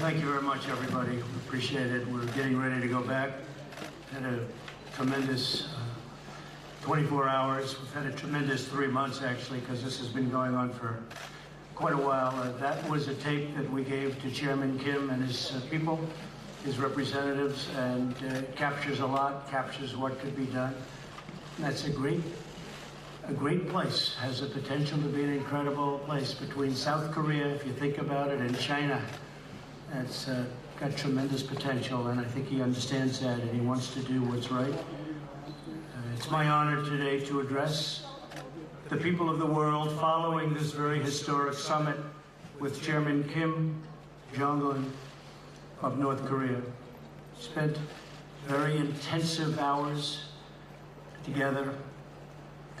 thank you very much, everybody. We appreciate it. We're getting ready to go back. Had a tremendous 24 hours. We've had a tremendous 3 months, actually, because this has been going on for quite a while. That was a tape that we gave to Chairman Kim and his people, his representatives, and captures a lot, captures what could be done. And that's a great place, has the potential to be an incredible place between South Korea, if you think about it, and China. It's got tremendous potential, and I think he understands that, and he wants to do what's right. It's my honor today to address the people of the world following this very historic summit with Chairman Kim Jong Un of North Korea. Spent very intensive hours together,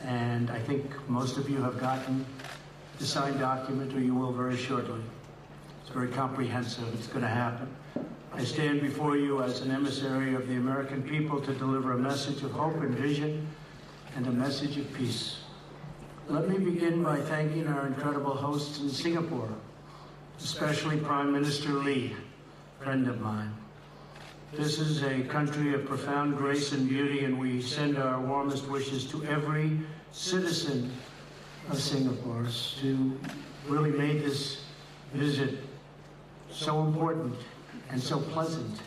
and I think most of you have gotten the signed document, or you will very shortly. It's very comprehensive. It's going to happen. I stand before you as an emissary of the American people to deliver a message of hope and vision and a message of peace. Let me begin by thanking our incredible hosts in Singapore, especially Prime Minister Lee, a friend of mine. This is a country of profound grace and beauty, and we send our warmest wishes to every citizen of Singapore who really made this visit so important and so pleasant,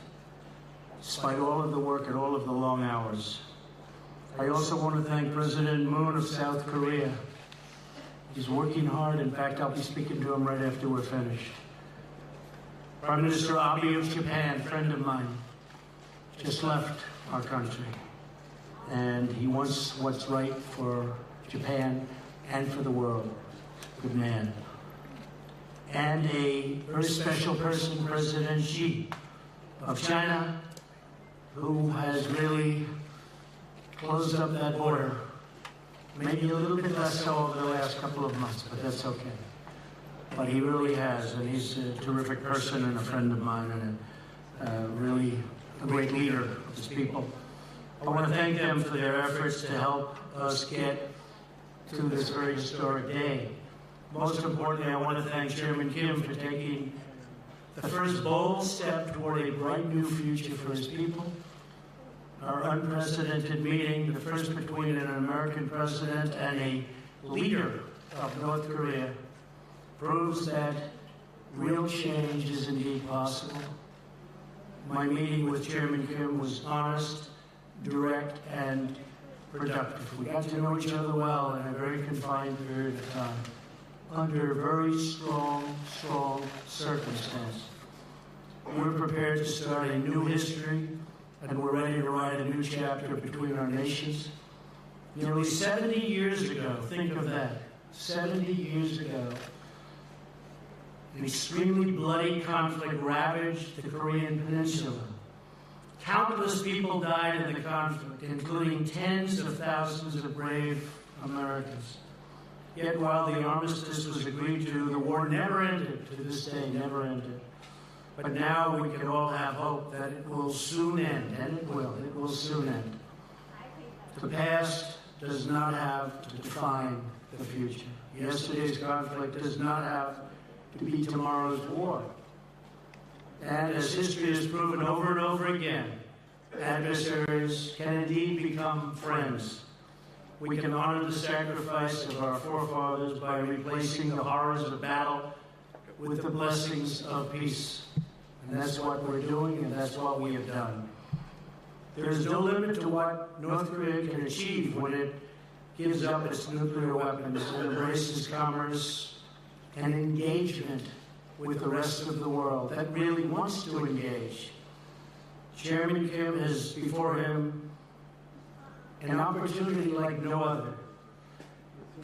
despite all of the work and all of the long hours. I also want to thank President Moon of South Korea. He's working hard. In fact, I'll be speaking to him right after we're finished. Prime Minister Abe of Japan, friend of mine, just left our country. And he wants what's right for Japan and for the world. Good man. And a very special person, President Xi of China, who has really closed up that border. Maybe a little bit less so over the last couple of months, but that's okay. But he really has, and he's a terrific person and a friend of mine, and really a great leader of his people. I want to thank them for their efforts to help us get through this very historic day. Most importantly, I want to thank Chairman Kim for taking the first bold step toward a bright new future for his people. Our unprecedented meeting, the first between an American president and a leader of North Korea, proves that real change is indeed possible. My meeting with Chairman Kim was honest, direct, and productive. We got to know each other well in a very confined period of time, under very strong circumstances. We're prepared to start a new history, and we're ready to write a new chapter between our nations. Nearly 70 years ago, think of that, 70 years ago, an extremely bloody conflict ravaged the Korean Peninsula. Countless people died in the conflict, including tens of thousands of brave Americans. Yet while the armistice was agreed to, the war never ended, to this day, never ended. But now we can all have hope that it will soon end, and it will soon end. The past does not have to define the future. Yesterday's conflict does not have to be tomorrow's war. And as history has proven over and over again, adversaries can indeed become friends. We can honor the sacrifice of our forefathers by replacing the horrors of battle with the blessings of peace. And that's what we're doing, and that's what we have done. There is no limit to what North Korea can achieve when it gives up its nuclear weapons and embraces commerce and engagement with the rest of the world that really wants to engage. Chairman Kim has before him an opportunity like no other,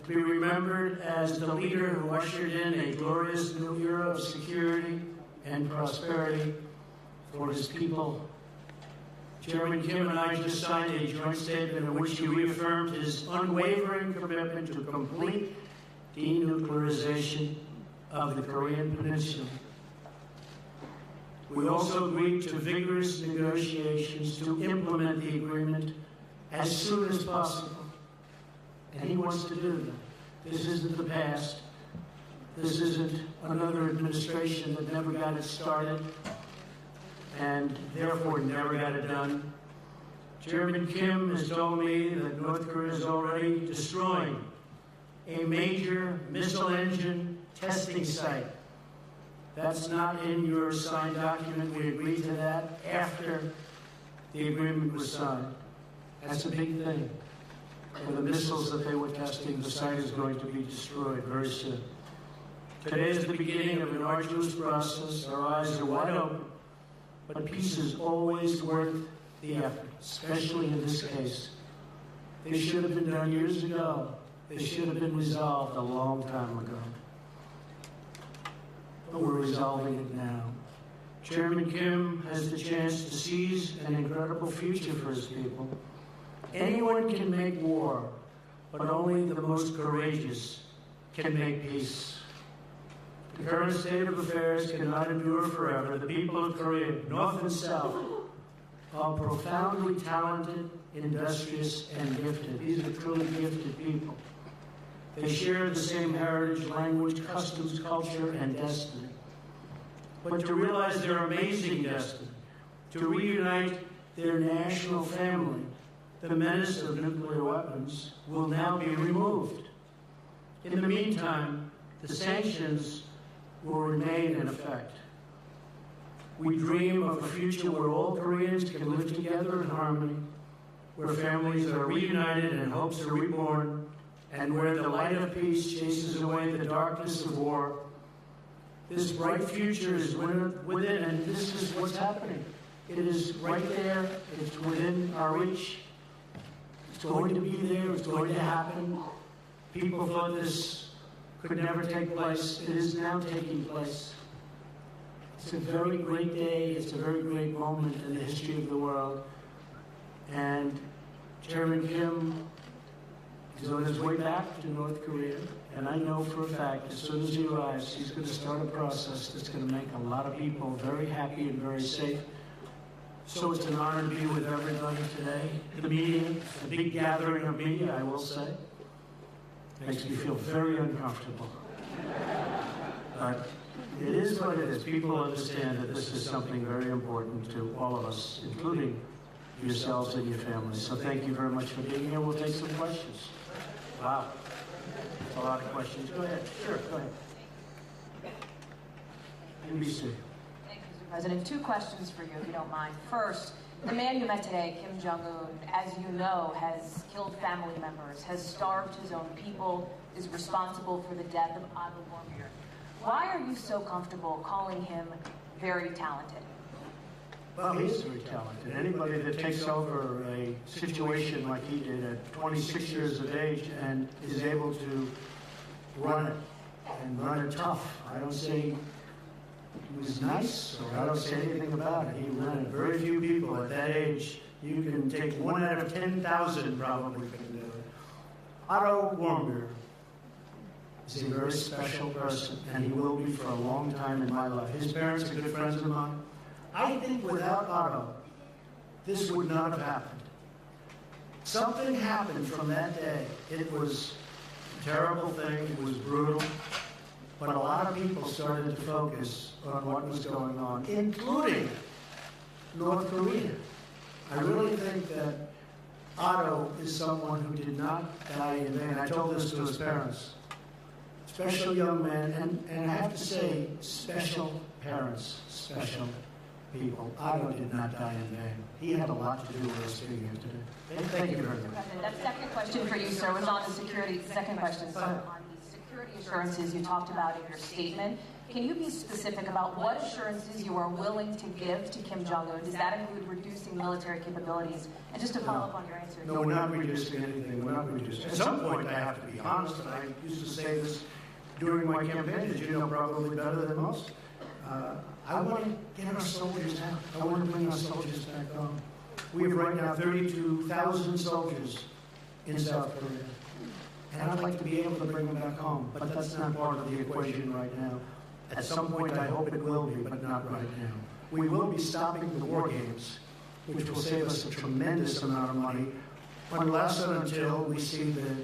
to be remembered as the leader who ushered in a glorious new era of security and prosperity for his people. Chairman Kim and I just signed a joint statement in which he reaffirmed his unwavering commitment to complete denuclearization of the Korean Peninsula. We also agreed to vigorous negotiations to implement the agreement as soon as possible. And he wants to do that. This isn't the past. This isn't another administration that never got it started and therefore never got it done. Chairman Kim has told me that North Korea is already destroying a major missile engine testing site. That's not in your signed document. We agreed to that after the agreement was signed. That's a big thing. For the missiles that they were testing, the site is going to be destroyed very soon. Today is the beginning of an arduous process. Our eyes are wide open, but peace is always worth the effort, especially in this case. They should have been done years ago. They should have been resolved a long time ago. But we're resolving it now. Chairman Kim has the chance to seize an incredible future for his people. Anyone can make war, but only the most courageous can make peace. The current state of affairs cannot endure forever. The people of Korea, North and South, are profoundly talented, industrious, and gifted. These are truly gifted people. They share the same heritage, language, customs, culture, and destiny. But to realize their amazing destiny, to reunite their national family, the menace of nuclear weapons will now be removed. In the meantime, the sanctions will remain in effect. We dream of a future where all Koreans can live together in harmony, where families are reunited and hopes are reborn, and where the light of peace chases away the darkness of war. This bright future is within, and this is what's happening. It is right there. It's within our reach. It's going to be there. It's going to happen. People thought this could never take place. It is now taking place. It's a very great day. It's a very great moment in the history of the world. And Chairman Kim is on his way back to North Korea. And I know for a fact, as soon as he arrives, he's going to start a process that's going to make a lot of people very happy and very safe. So it's an honor to be with everybody today. The meeting, a big gathering of media, I will say, makes me feel very uncomfortable. But it is what it is. People understand that this is something very important to all of us, including yourselves and your families. So thank you very much for being here. We'll take some questions. Wow. A lot of questions. Go ahead. Sure, go ahead. NBC. Thank you, Mr. President. 2 questions for you, if you don't mind. First, the man you met today, Kim Jong Un, as you know, has killed family members, has starved his own people, is responsible for the death of Otto Warmbier. Why are you so comfortable calling him very talented? Well, he's very talented. Anybody that takes over a situation like he did at 26 years of age and is able to run it and run it tough. I don't say he was nice, or I don't say anything about it. He ran it. Very few people at that age, you can take 1 out of 10,000 probably can do it. Otto Warmbier is a very special person, and he will be for a long time in my life. His parents are good friends of mine. I think without Otto, this would not have happened. Something happened from that day. It was a terrible thing. It was brutal. But a lot of people started to focus on what was going on, including North Korea. I really think that Otto is someone who did not die in vain. I told this to his parents. Special young man, and I have to say, special parents, special people. Otto did not die in vain. He had a lot to do with us being here today. Thank you very much. That second question for you, sir, was on the security. Second question, sir, on the security assurances you talked about in your statement. Can you be specific about what assurances you are willing to give to Kim Jong Un? Does that include reducing military capabilities? And just to follow up on your answer. No, we're not reducing anything. We're not reducing. At some point, I have to be honest, and I used to say this during my campaign, as you know probably better than most. I want to get our soldiers out. I want to bring our soldiers back home. We have right now 32,000 soldiers in South Korea. And I'd like to be able to bring them back home. But that's not part of the equation right now. At some point, I hope it will be, but not right now. We will be stopping the war games, which will save us a tremendous amount of money, unless and until we see that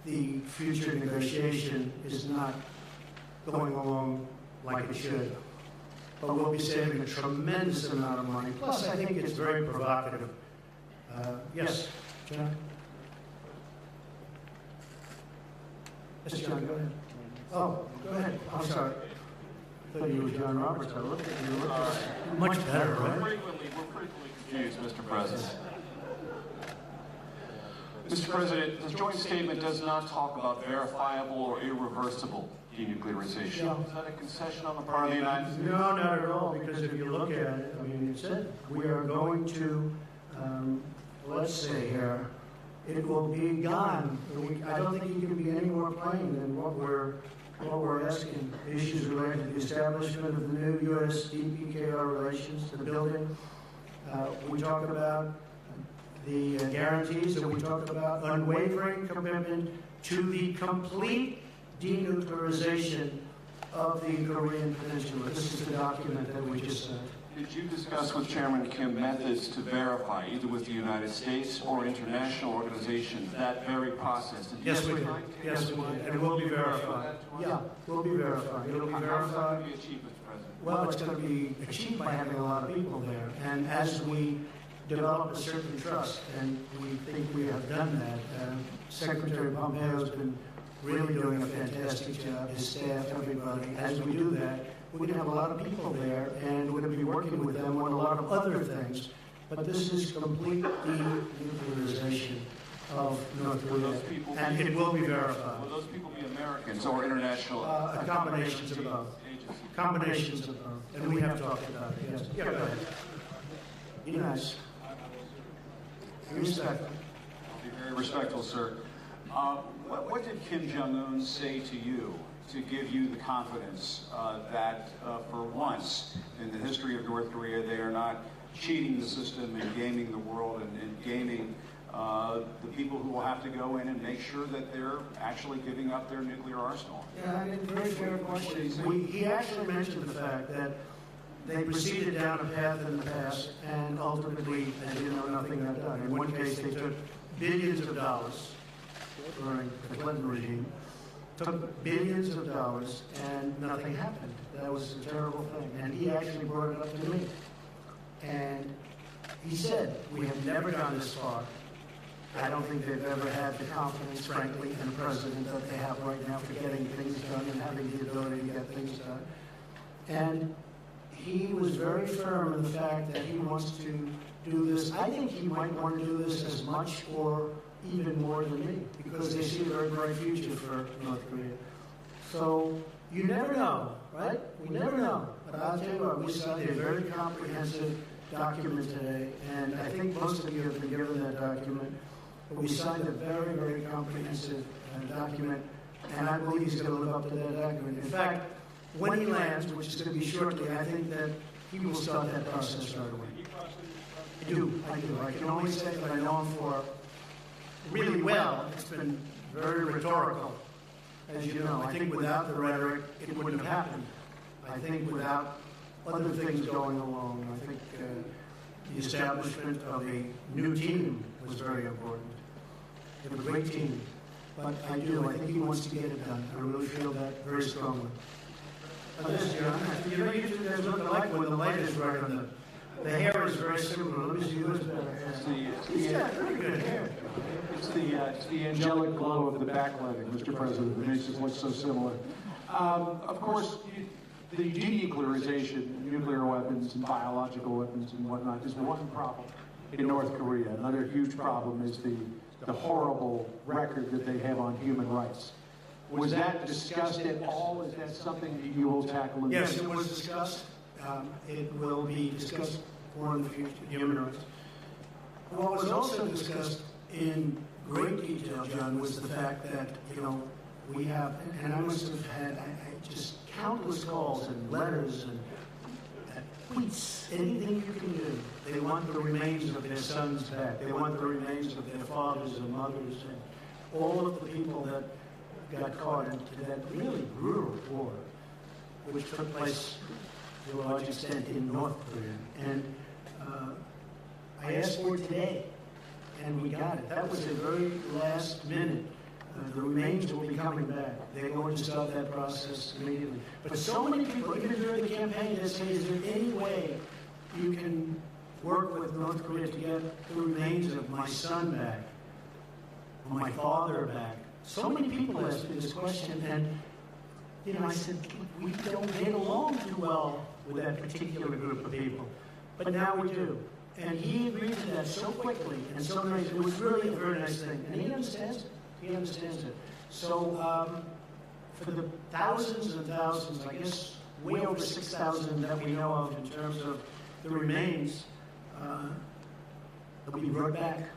the future negotiation is not going along like it should. But we'll be saving a tremendous amount of money. Plus, I think it's very provocative. Yes, John? Yes, John, go ahead. Oh, go ahead. I'm sorry. I thought you were John Roberts. I looked at you. Much better, right? We're frequently confused, Mr. President. Mr. President, the joint statement does not talk about verifiable or irreversible denuclearization. No. Is that a concession on the part of the United States? No, not at all, because if you look at it, I mean, it said we are going to, let's say here, it will be gone. I don't think you can be any more plain than what we're asking. Issues related to the establishment of the new U.S. DPKR relations to the building. We talk about the guarantees, and we talk about unwavering commitment to the complete denuclearization of the Korean Peninsula. This is the document that we just sent. Did you discuss with Chairman Kim methods to verify, either with the United States or international organizations, that very process? Yes, we did. Yes, we did. And it will be verified. Yeah, we'll be verified. It'll be verified. How is that going to be achieved, Mr. President? Well, it's going to be achieved by having a lot of people there. And as we develop a certain trust, and we think we have done that, Secretary Pompeo has been really doing a fantastic job, his staff, everybody. As we do that, we're going to have a lot of people there, and we're going to be working with them on a lot of other things. But this is complete denuclearization of North Korea, and it will be verified. Will those people be Americans or international? Combinations of both. Combinations of both. And we have talked about it, yes. Yeah, go ahead. Be nice. Be respectful. Be very respectful, sir. What did Kim Jong Un say to you to give you the confidence that for once in the history of North Korea, they are not cheating the system and gaming the world and gaming the people who will have to go in and make sure that they're actually giving up their nuclear arsenal? Yeah, I mean, very fair question. He actually mentioned the fact that they proceeded down a path in the past, and ultimately, as you know, nothing got done. In one case, they took billions of dollars during the Clinton regime, took billions of dollars, and nothing happened. That was a terrible thing. And he actually brought it up to me. And he said, we have never gone this far. I don't think they've ever had the confidence, frankly, in a president that they have right now for getting things done and having the ability to get things done. And he was very firm in the fact that he wants to do this. I think he might want to do this as much or even more than me, because they see a very bright future for North Korea. So you never know, right? We never know. But I'll tell you what, we signed a very comprehensive document today, and I think most of you have been given that document. But we signed a very, very comprehensive document, and I believe he's going to live up to that document. In fact, when he lands, which is going to be shortly, I think that he will start that process right away. I do. I can only say that I know him for really well. It's been very rhetorical, as you know. I think without the rhetoric, it wouldn't have happened. I think without other things going along, I think the establishment of a new team was very important. They have a great team. But I think he wants to get it done. I really feel that very strongly. This, John, you know, you two guys look alike when the light is right on the hair is very similar. Let me see who's better. He's got pretty good hair. It's the angelic glow of the backlighting, Mr. President, that makes us look so similar. Of course, the denuclearization, nuclear weapons and biological weapons and whatnot, is one problem in North Korea. Another huge problem is the horrible record that they have on human rights. Was that discussed at all? Is that something that you will tackle in the future? Yes, it was discussed. It will be discussed more in the future, human rights. What was also discussed in great detail, John, was the fact that, you know, we have, and I must have had just countless calls and letters and tweets, anything you can do. They want the remains of their sons back. They want the remains of their fathers and mothers and all of the people that got caught into that really brutal war, which took place to a large extent in North Korea. And I asked for it today, and we got it. That was a very last minute The remains will be coming back. They're going to start that process immediately. But so many people, even during the campaign, they say, is there any way you can work with North Korea to get the remains of my son back, or my father back? So many people asked me this question, and I said, we don't get along too well with that particular group of people. But now we do. And he agreed to that so quickly and so nice. It was really a very nice thing. And he understands it. He understands it. So for the thousands and thousands, I guess way over 6,000 that we know of in terms of the remains, that we brought back.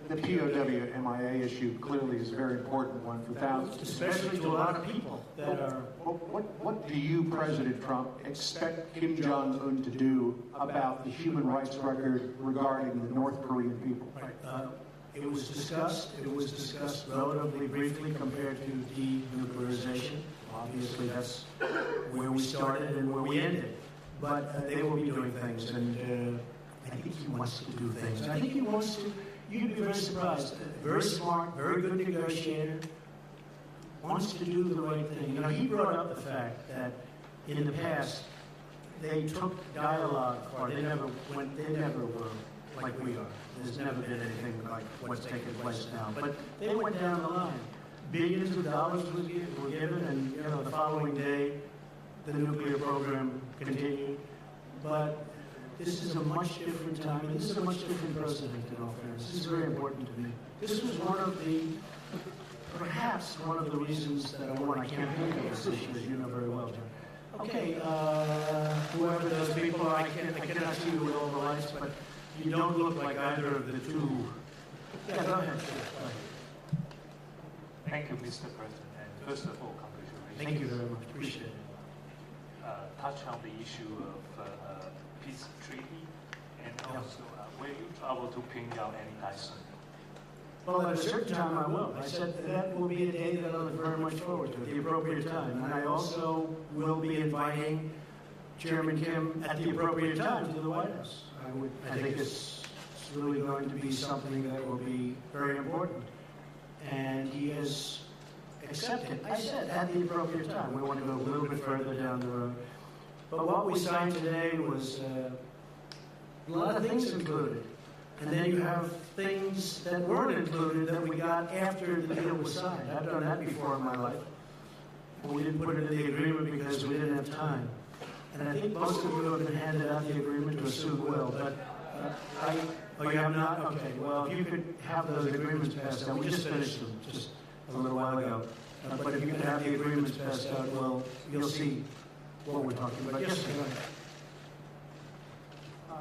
The POW MIA issue clearly is a very important one for thousands. Especially to a lot of people that are... What do you, President Trump, expect Kim Jong Un to do about the human rights record regarding the North Korean people? Right. It was discussed. It was discussed relatively briefly compared to denuclearization. Obviously, that's where we started and where we ended. But they will be doing things, and I think he wants to do things. And I think he wants to... You'd be very surprised. Very smart, very good negotiator, wants to do the right thing. He brought up the fact that in the past, they took dialogue far. They never were like we are. There's never been anything like what's taking place now. But they went down the line. Billions of dollars were given, and the following day, the nuclear program continued. But this is a much different time, and this is a much different president, in all fairness. This is very important to me. This was perhaps one of the reasons that I won my campaign for this issue, as you know very well, John. Okay, whoever those people are, I cannot see you with all the lights, but you don't look like either of the two. Yeah, go ahead. Thank you, Mr. President. And first of all, congratulations. Thank you very much. Appreciate it. Touch on the issue of peace treaty, and also will you travel to Pyongyang anytime soon? Well, at a certain time I will. I said that will be a day that I look very much forward to, at the appropriate time. And I also will be inviting Chairman Kim at the appropriate time to the White House. I think it's really going to be something that will be very important. And he has accepted. I said at the appropriate time. We want to go a little bit further down the road. But what we signed today was a lot of things included. And then you have things that weren't included that we got after the deal was signed. I've done that before in my life. But we didn't put it in the agreement because we didn't have time. And I think most of you have been handed out the agreement to assume will. But oh, you have not? Okay. Well, if you could have those agreements passed out. We just finished them just a little while ago. But if you could have the agreements passed out, well, you'll see what we're talking about. Yes, sir.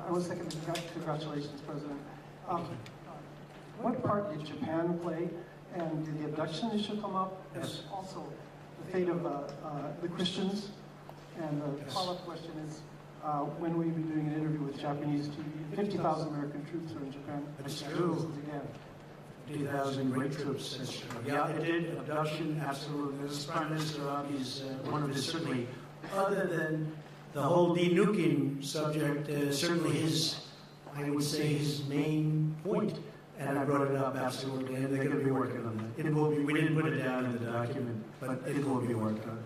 I was thinking, congratulations, President. What part did Japan play, and did the abduction issue come up? Yes. And also, the fate of the Christians. And the follow-up question is, when will you be doing an interview with Japanese TV? 50,000 American troops are in Japan. That's true. Again. 50,000 great troops. That's true. Yeah, it did. Abduction, absolutely. This Prime Minister Abi's one of his, certainly, other than the whole denuking subject, certainly I would say his main point. And I brought it up, absolutely, and they're going to be working on that. It will be, we didn't put it down in the document, but it will be worked on.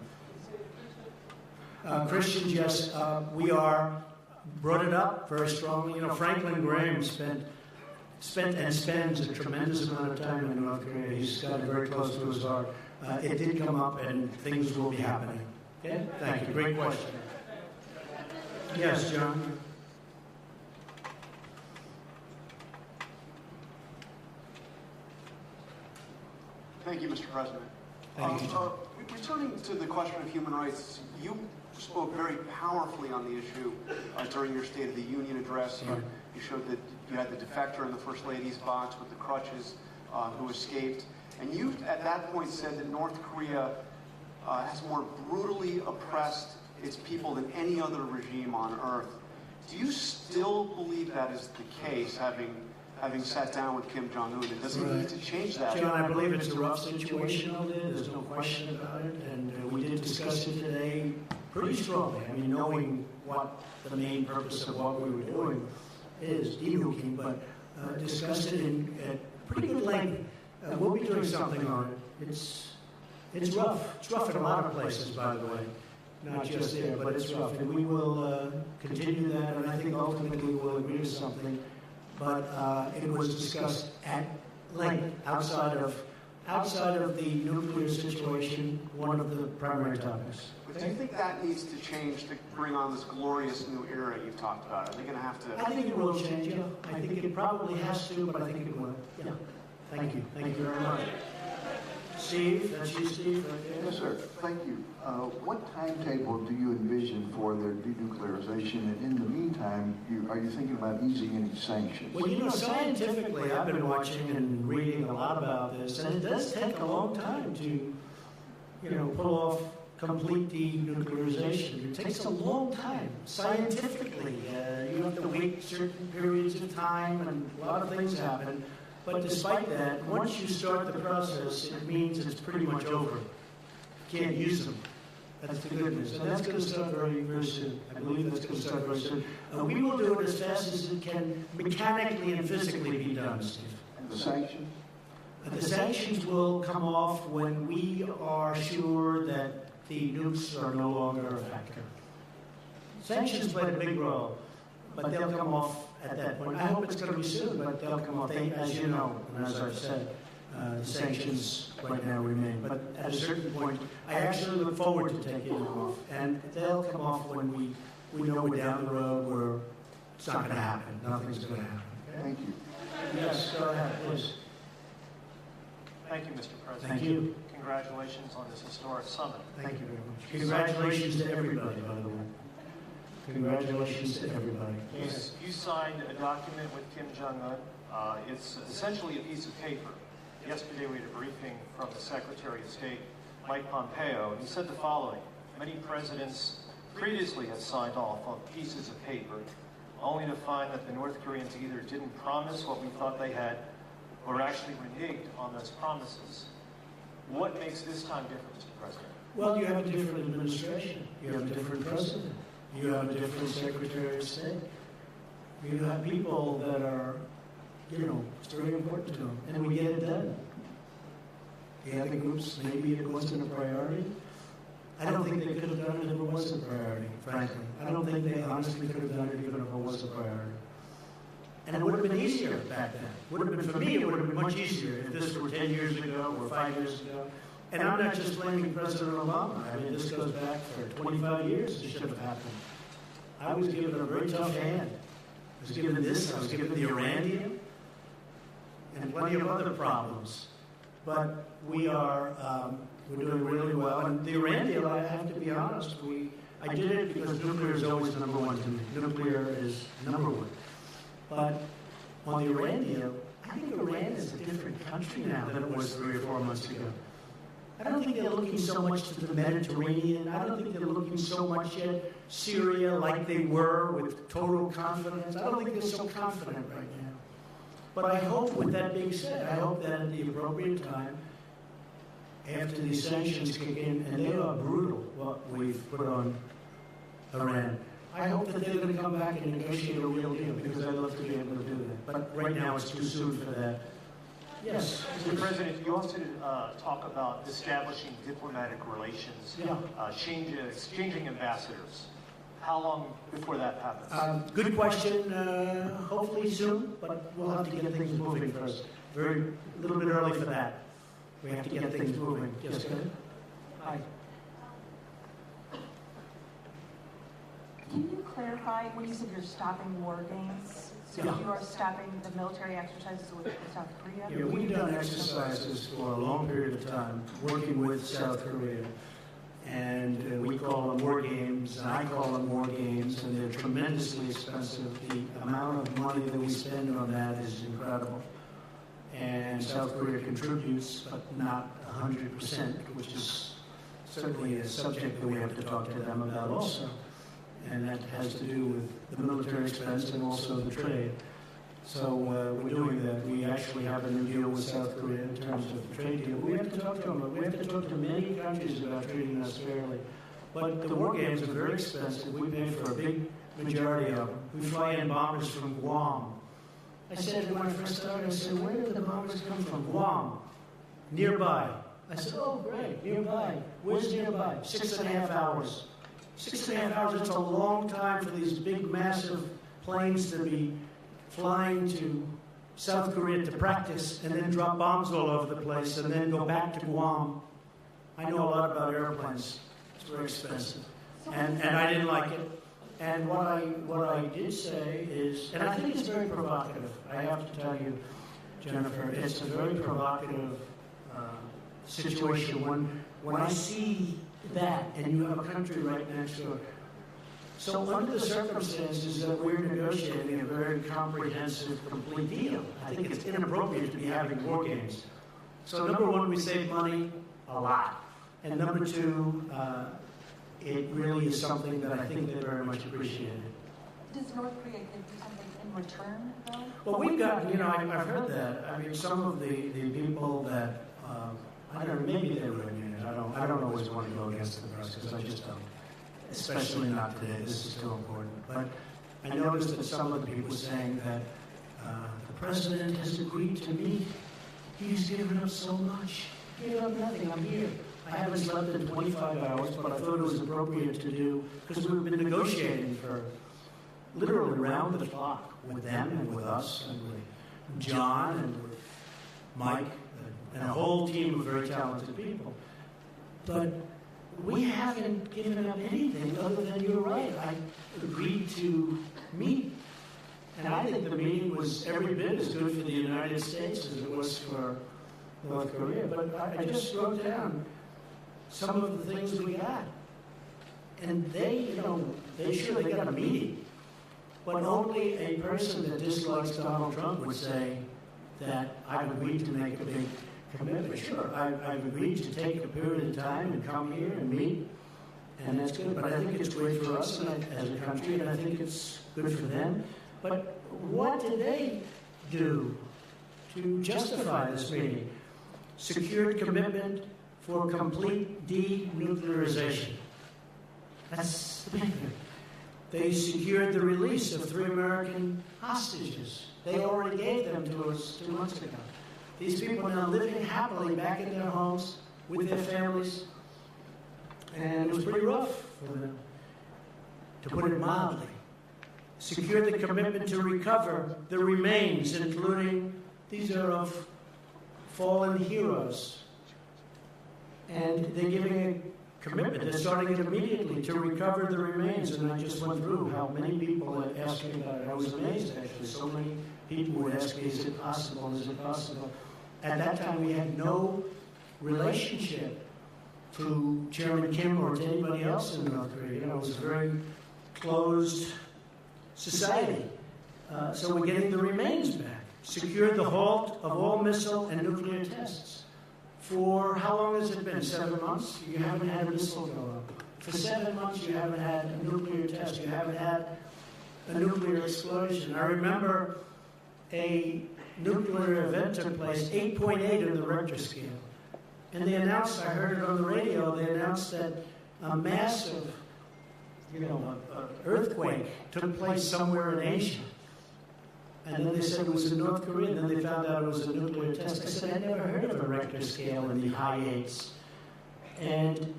Christians, yes, we brought it up very strongly. Franklin Graham spent and spends a tremendous amount of time in North Korea. He's got it very close to his heart. It did come up, and things will be happening. Okay? Thank you. Great question. Yes, John. Thank you, Mr. President. Thank you. Returning to the question of human rights, you spoke very powerfully on the issue during your State of the Union address. You showed that you had the defector in the First Lady's box with the crutches who escaped. And you, at that point, said that North Korea has more brutally oppressed its people than any other regime on earth. Do you still believe that is the case, having sat down with Kim Jong Un? And does he need to change that? John, I believe it's a rough situation out there. There's no question about it. And we did discuss it today pretty strongly. I mean, knowing what the main purpose of what we were doing is, denuking, but discussed it at pretty good length. We'll be doing something on it. It's rough. It's rough in a lot of places, by the way. Not just there, but it's rough. And we will continue that, and I think ultimately we'll agree to something. But it was discussed at length outside of the nuclear situation, one of the primary topics. But do you think that needs to change to bring on this glorious new era you've talked about? Are they going to have to... I think it will change, yeah. I think it probably has to, but I think it will. Yeah. Thank you. Thank you very much. Steve, that's you, Steve, right there. Yes, sir. Thank you. What timetable do you envision for their denuclearization? And in the meantime, are you thinking about easing any sanctions? Well, you know, scientifically, I've been watching and reading a lot about this, and it does take a long time to, pull off complete denuclearization. It takes a long time, scientifically. You have to wait certain periods of time, and a lot of things happen. But despite that, once you start the process, it means it's pretty much over. You can't use them. That's the good news. And that's going to start very, very soon. I believe that's going to start very soon. We will do it as fast as it can mechanically and physically be done, Steve. And the sanctions? The sanctions will come off when we are sure that the nukes are no longer a factor. Sanctions played a big role, but they'll come off at that point. I hope it's going to be soon, but they'll come off. As you know, and as I've said, the sanctions right now remain. But at a certain point, I actually look forward to taking them off. And they'll come off when we know we're down the road where it's not going to happen. Nothing's going to happen. Okay? Thank you. Yes, go ahead, please. Thank you, Mr. President. Thank you. Congratulations on this historic summit. Thank you very much. Congratulations to everybody, by the way. Congratulations to everybody. Yes. You signed a document with Kim Jong Un. It's essentially a piece of paper. Yesterday we had a briefing from the Secretary of State, Mike Pompeo, and he said the following: many presidents previously had signed off on pieces of paper, only to find that the North Koreans either didn't promise what we thought they had, or actually reneged on those promises. What makes this time different, Mr. President? Well, you have a different administration. You have a different president. You have a different Secretary of State. You have people that are, it's very important to them, and we get it done. The other groups, maybe it wasn't a priority. I don't think they could have done it if it was a priority, frankly. I don't think they honestly could have done it even if it was a priority. And it would have been easier back then. Would have been, for me, it would have been much easier if this were 10 years ago or 5 years ago. And I'm not just blaming President Obama. I mean, this goes back for 25 years. It should have happened. I was given a very tough hand. I was given this. I was given the Iranian and plenty of other problems. But we're doing really well. And the Iranian, I have to be honest, I did it because nuclear is always number one to me. Nuclear is number one. But on the Iranian, I think Iran is a different country now than it was 3 or 4 months ago. I don't think they're looking so much to the Mediterranean. I don't think they're looking so much at Syria like they were with total confidence. I don't think they're so confident right now. But I hope, with that being said, I hope that at the appropriate time, after these sanctions kick in, and they are brutal, what we've put on Iran, I hope that they're going to come back and negotiate a real deal, because I'd love to be able to do that. But right now it's too soon for that. Yes. Mr. President, you also talk about establishing diplomatic relations, exchanging ambassadors. How long before that happens? Good question. Hopefully soon, but we'll have to get things moving first. A little bit early for that. We have to get things moving. Yes, go ahead. Hi. Can you clarify when you said you're stopping war games? So Yeah. you are stopping the military exercises with South Korea? Yeah, we've done exercises for a long period of time working with South Korea. And we call them war games, and I call them war games, and they're tremendously expensive. The amount of money that we spend on that is incredible. And South Korea contributes, but not 100%, which is certainly a subject that we have to talk to them about also. And that has to do with the military expense and also the trade. So we're doing that. We actually have a new deal with South Korea in terms of the trade deal. We have to talk to them. We have to talk to many countries about treating us fairly. But the war games are very expensive. We pay for a big majority of them. We fly in bombers from Guam. I said when I first started, I said, where did the bombers come from? Guam, nearby. I said, oh, great, nearby. Where's nearby? 6.5 hours. 6.5 hours, it's a long time for these big, massive planes to be flying to South Korea to practice and then drop bombs all over the place and then go back to Guam. I know a lot about airplanes. It's very expensive. And I didn't like it. And what I did say is, and I think it's very provocative. I have to tell you, Jennifer, it's a very provocative situation when I see that and you have a country right next door. So under the circumstances that we're negotiating a very comprehensive, complete deal, I think it's inappropriate to be having war games. So number one, we save money a lot. And number two, it really is something that I think they very much appreciated. Does North Korea do something in return, though? Well, we've got, I've heard that. I mean, some of the people that, I don't know, maybe they were in it. I don't always want to go against the press because I just don't. Especially not today. This is too important. But I noticed that some of the people were saying that the president has agreed to meet. He's given up so much. Given up nothing. I'm here. I haven't slept in 25 hours, but I thought it was appropriate to do because we've been negotiating for literally around the clock with them and with us and with John and with Mike and a whole team of very talented people. But we haven't given up anything other than, you're right, I agreed to meet. And I think the meeting was every bit as good for the United States as it was for North Korea. But I just wrote down some of the things we got. And they got a meeting. But only a person that dislikes Donald Trump would say that I've agreed to make a big commitment. Sure, I've agreed to take a period of time and come here and meet, and that's good. But I think it's great for us as a country, and I think it's good for them. But what did they do to justify this meeting? Secured commitment for complete denuclearization. That's the big thing. They secured the release of 3 American hostages. They already gave them to us 2 months ago. These people are now living happily back in their homes with their families. And it was pretty rough for them, to put it mildly. Secured the commitment to recover the remains, including, these are of fallen heroes. And they're giving a commitment. They're starting it immediately to recover the remains. And I just went through how many people had asked me about it. I was amazed, actually. So many people would ask me, is it possible? Is it possible? At that time, we had no relationship to Chairman Kim or to anybody else in North Korea. It was a very closed society. So we're getting the remains back. Secured the halt of all missile and nuclear tests. For how long has it been? 7 months? You haven't had a missile go up. For 7 months, you haven't had a nuclear test. You haven't had a nuclear explosion. I remember a nuclear event took place, 8.8 on the Richter scale. And they announced, I heard it on the radio, they announced that a massive, earthquake took place somewhere in Asia. And then they said it was in North Korea, and then they found out it was a nuclear test. I said, I never heard of a Richter scale in the high 8s. And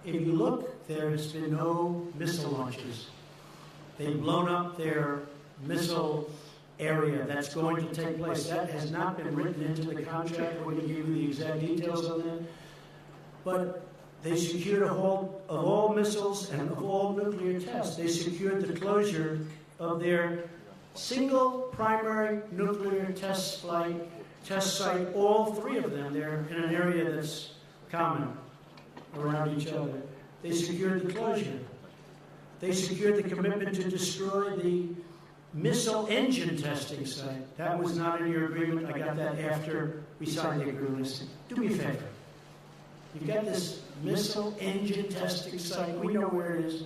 if you look, there has been no missile launches. They've blown up their missile area that's going to take place. That has not been written into the contract. We're going to give you the exact details on that. But they secured a hold of all missiles and of all nuclear tests. They secured the closure of their single primary nuclear test site, all 3 of them. They're in an area that's common around each other. They secured the closure. They secured the commitment to destroy the missile engine testing site. That was not in your agreement. I got that after we signed the agreement. I said, do me a favor. You've got this missile engine testing site. We know where it is.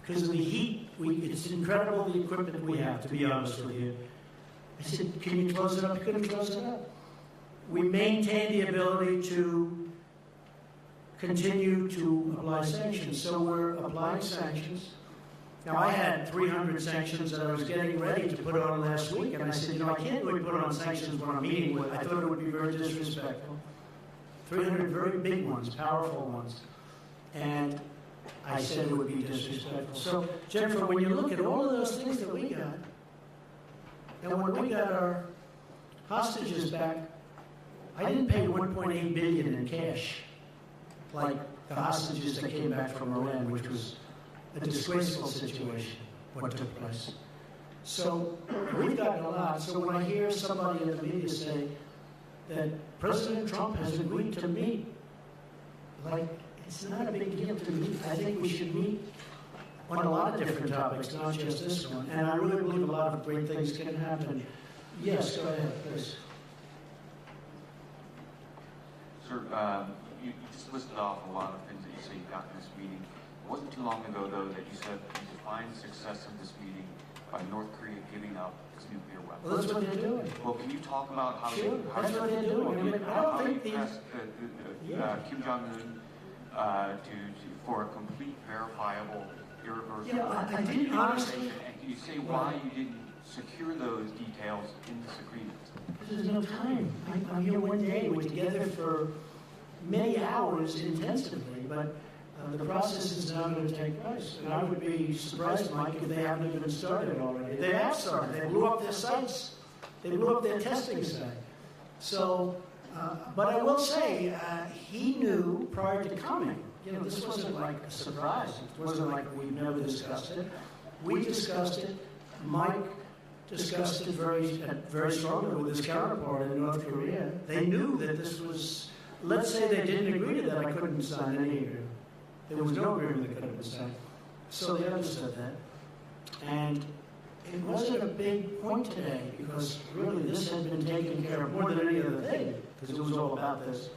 Because of the heat, it's incredible the equipment we have, to be honest with you. I said, can you close it up? You couldn't close it up. We maintain the ability to continue to apply sanctions. So we're applying sanctions. Now, I had 300 sanctions that I was getting ready to put on last week, and I said, I can't really put on sanctions when I'm meeting with. I thought it would be very disrespectful. 300 very big ones, powerful ones. And I said it would be disrespectful. So, Jennifer, when you look at all of those things that we got, and when we got our hostages back, I didn't pay $1.8 billion in cash like the hostages that came back from Iran, which was a disgraceful situation, what took place. So we've gotten a lot. So when I hear somebody in the media say that President Trump has agreed to meet, like, it's not a big deal to meet. I think we should meet on a lot of different topics, not just this one. And I really believe a lot of great things can happen. Yes, go ahead, please. Sir, you just listed off a lot of things that you say you got in this meeting. It wasn't too long ago, though, that you said you defined success of this meeting by North Korea giving up its nuclear weapons. Well, that's what they're doing. Well, can you talk about how Sure, that's what they're doing. I mean, I don't think they pressed Kim Jong Un for a complete, verifiable, irreversible I didn't honestly. And can you say why you didn't secure those details in this agreement? There's no time. I'm here one day. We're together for many hours intensively, but the process is now going to take place. And I would be surprised, Mike, if they haven't even started already. They have started. They blew up their sites. They blew up their testing site. So, but I will say, he knew prior to coming. You know, this wasn't like a surprise. It wasn't like we've never discussed it. We discussed it. Mike discussed it very strongly with his counterpart in North Korea. They knew that this was, let's say they didn't agree to that, I couldn't sign any agreement. There was no agreement that could have been signed. So they understood that. And it wasn't a big point today because really this had been taken care of more than any other thing because it was all about this.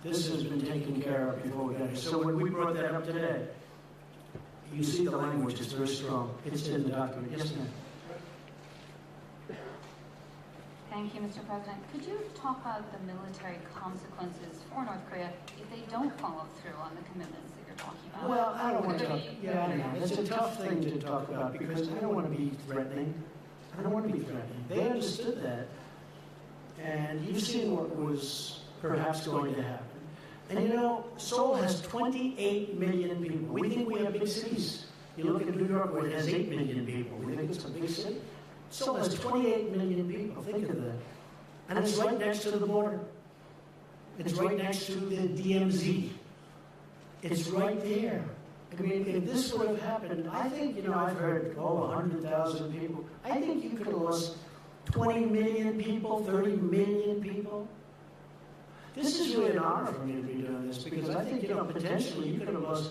This has been taken care of before we got here. So when we brought that up today, you see the language is very strong. It's in the document. Yes, ma'am. Thank you, Mr. President. Could you talk about the military consequences for North Korea if they don't follow through on the commitments that you're talking about? Well, I don't want to talk. Yeah, I know. It's a tough thing to talk about because I don't want to be threatening. I don't want to be threatening. They understood that. And you've seen what was perhaps going to happen. And you know, Seoul has 28 million people. We think we have big cities. You look at New York where it has 8 million people. We think it's a big city. Seoul has 28 million people. Think of that. And it's right next to the border. It's right next to the DMZ. It's right there. I mean, if this would have happened, I think, you know, I've heard, 100,000 people. I think you could have lost 20 million people, 30 million people. This is really an honor for me to be doing this because I think, you know, potentially you could have lost,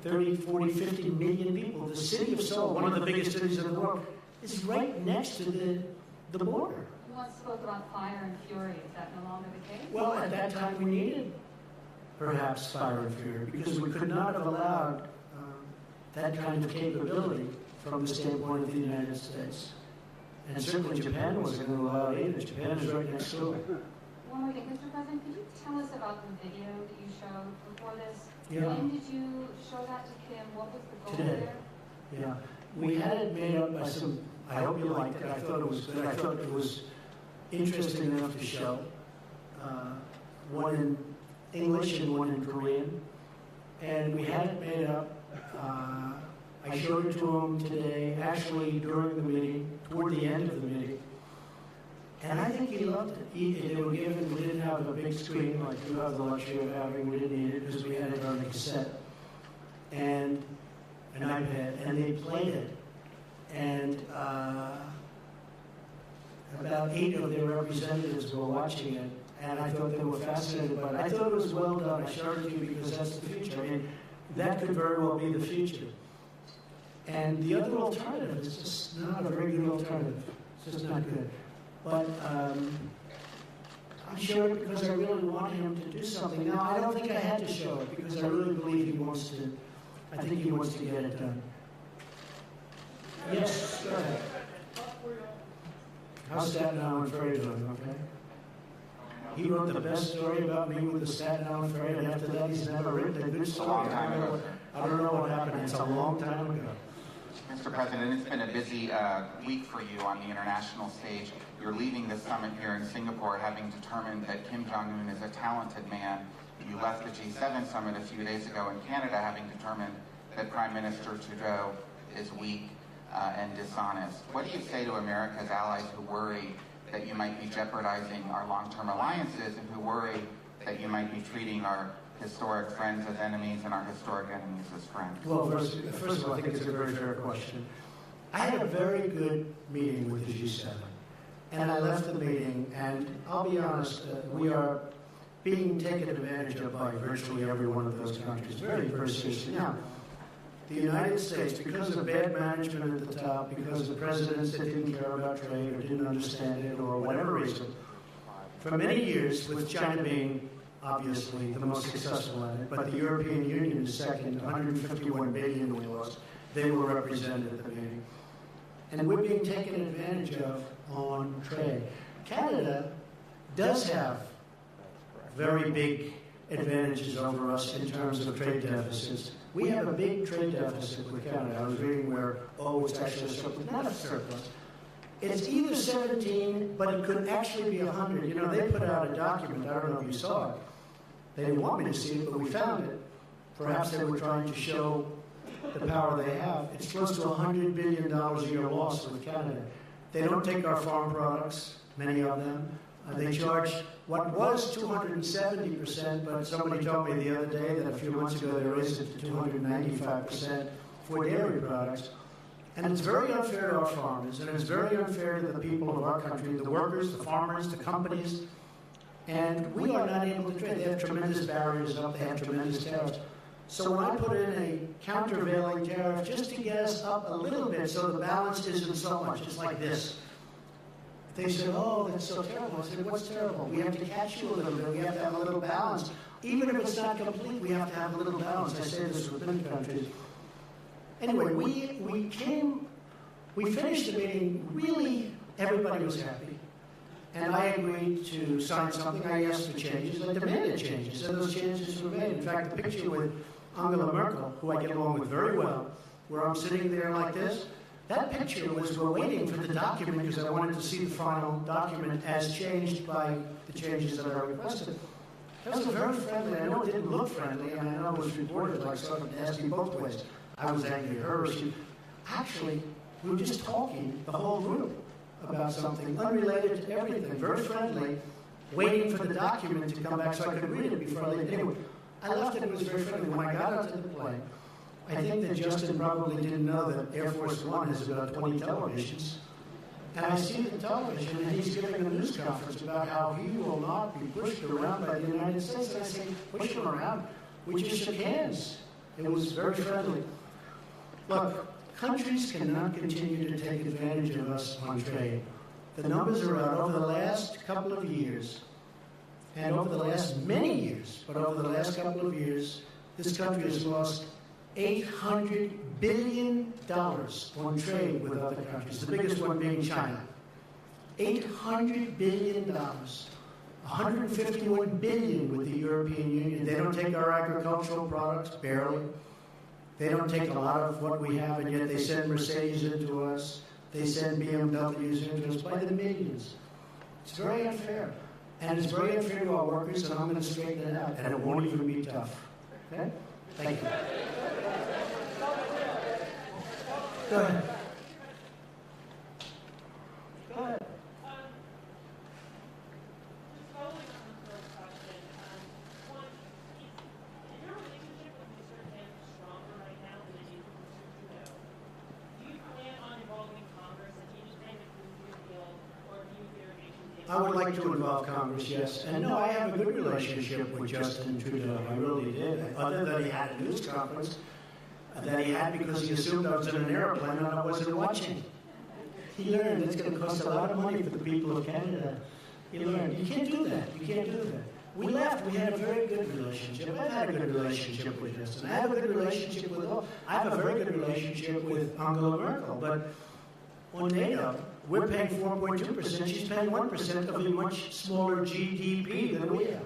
30, 40, 50 million people. The city of Seoul, one of the biggest cities in the world, is right next to the border. You once spoke about fire and fury. Is that no longer the case? Well, at that time we needed perhaps fire and fury because we could not have allowed that kind of capability from the standpoint of the United States. And certainly Japan wasn't going to allow it either. Japan is right next door. One more thing, Mr. President, could you tell us about the video that you showed before this? Yeah. When did you show that to Kim? What was the goal Today. there? Yeah. We had it made up by some, I hope you liked it. I thought it was good. I thought it was interesting enough to show. One in English and one in Korean. And we had it made up. I showed it to him today, actually during the meeting, toward the end of the meeting. And I think he loved it. They were given, we didn't have a big screen like you have the luxury of having. We didn't need it because we had it on a cassette and an iPad, and they played it. And about 8 of their representatives were watching it, and I thought they were fascinated by it. I thought it was well done. I showed it to you because that's the future. I mean, that could very well be the future. And the other alternative is just not a very good alternative. It's just not good. But I showed it because I really wanted him to do something. Now, I don't think I had to show it because I really believe he wants to. I think he wants to get it done. Yes, go ahead. How's Staten Island Ferry doing, okay? He wrote the best story about me with the Staten Island Ferry, and after that he's never written a good story. I don't know what happened. It's a long time ago. Mr. President, it's been a busy week for you on the international stage. You're leaving the summit here in Singapore having determined that Kim Jong Un is a talented man. You left the G7 summit a few days ago in Canada having determined that Prime Minister Trudeau is weak and dishonest. What do you say to America's allies who worry that you might be jeopardizing our long-term alliances and who worry that you might be treating our historic friends as enemies and our historic enemies as friends? Well, first of all, I think it's a very fair question. I had a very good meeting with the G7, and I left the meeting, and I'll be honest, we are being taken advantage of by virtually every one of those countries, very, very seriously. Now, the United States, because of bad management at the top, because of presidents that didn't care about trade or didn't understand it or whatever reason, for many years, with China being obviously the most successful at it, but the European Union is second, 151 billion we lost. They were represented at the meeting. And we're being taken advantage of on trade. Canada does have very big advantages over us in terms of trade deficits. We have a big trade deficit with Canada. I was reading where, it's actually a surplus, not a surplus. It's either 17, but it could actually be 100. You know, they put out a document, I don't know if you saw it. They didn't want me to see it, but we found it. Perhaps they were trying to show the power they have. It's close to $100 billion a year loss with Canada. They don't take our farm products, many of them. They charge what was 270%, but somebody told me the other day that a few months ago they raised it to 295% for dairy products. And it's very unfair to our farmers, and it's very unfair to the people of our country, the workers, the farmers, the companies. And we are not able to trade. They have tremendous barriers up, they have tremendous tariffs. So when I put in a countervailing tariff just to get us up a little bit so the balance isn't so much, it's like this. They said, oh, that's so terrible. I said, what's terrible? We have to catch you a little bit. We have to have a little balance. Even if it's not complete, we have to have a little balance. I say this with many countries. Anyway, we finished the meeting, really, everybody was happy. And I agreed to sign something. I asked for changes. I demanded changes, and those changes were made. In fact, the picture with Angela Merkel, who I get along with very well, where I'm sitting there like this, that picture was we're waiting for the document because I wanted to see the final document as changed by the changes that I requested. That was very friendly. I know it didn't look friendly, and I know it was reported like sort of nasty both ways. I was angry at her. Actually, we were just talking, the whole group, about something unrelated to everything, very friendly, waiting for the document to come back so I could read it before I leave. Anyway, I left it was very friendly. When I got out to the plane, I think that Justin probably didn't know that Air Force One has about 20 televisions. And I see the television, and he's giving a news conference about how he will not be pushed around by the United States. And I say, push him around. We just shook hands. It was very friendly. Look, countries cannot continue to take advantage of us on trade. The numbers are out over the last couple of years, and over the last many years, but over the last couple of years, this country has lost $800 billion on trade with other countries, the biggest one being China. $800 billion. $151 billion with the European Union. They don't take our agricultural products, barely. They don't take a lot of what we have, and yet they send Mercedes into us. They send BMWs into us by the millions. It's very unfair. And it's very unfair to our workers, and I'm going to straighten it out. And it won't even be tough. Okay? Thank you. Go ahead. Go ahead. I would like to involve Congress, yes. And no, I have a good relationship with Justin Trudeau. I really did. Other than he had a news conference that he had because he assumed I was in an airplane and I wasn't watching. He learned it's going to cost a lot of money for the people of Canada. He learned. You can't do that. You can't do that. We left. We had a very good relationship. I've had a good relationship with Justin. I have a good relationship with all. I have a very good relationship with Angela Merkel. But on NATO, we're paying 4.2%. She's paying 1% of a much smaller GDP than we are.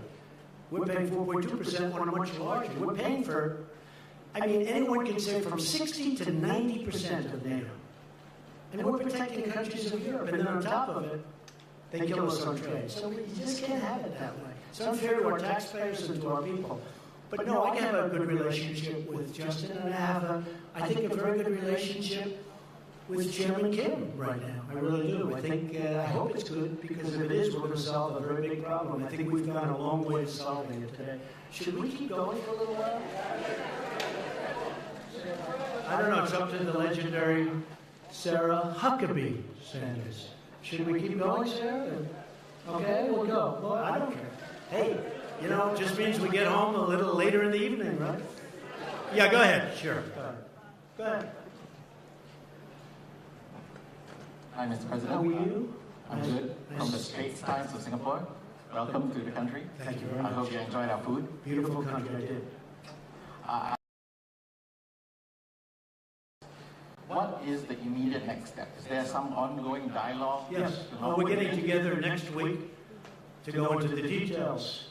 We're paying 4.2% on a much larger. We're paying for I mean, anyone can say from 60 to 90% of NATO. And we're protecting countries of Europe, and then on top of it, they kill us on trade. So we just can't have it that way. It's unfair to our taxpayers and to our people. But no, I have a good relationship with Justin, and I have, I think, a very good relationship with Chairman Kim right now. I really do. I think, I hope it's good, because if it is, we're going to solve a very big problem. I think we've gone a long way to solving it today. Should we keep going for a little while? I don't know. It's up to the legendary Sarah Huckabee Sanders. Should we keep going, Sarah? Okay, we'll go. Well, I don't care. Hey, you know, it just means we get home a little later in the evening, right? Yeah, go ahead. Sure. Go ahead. Hi, Mr. President. How are you? I'm good. From the Straits Times of Singapore. Welcome to the country. Thank you very much. I hope you enjoyed our food. Beautiful country, I did. What is the immediate next step? Is there some ongoing dialogue? Yes. We're getting together next week to go into the details.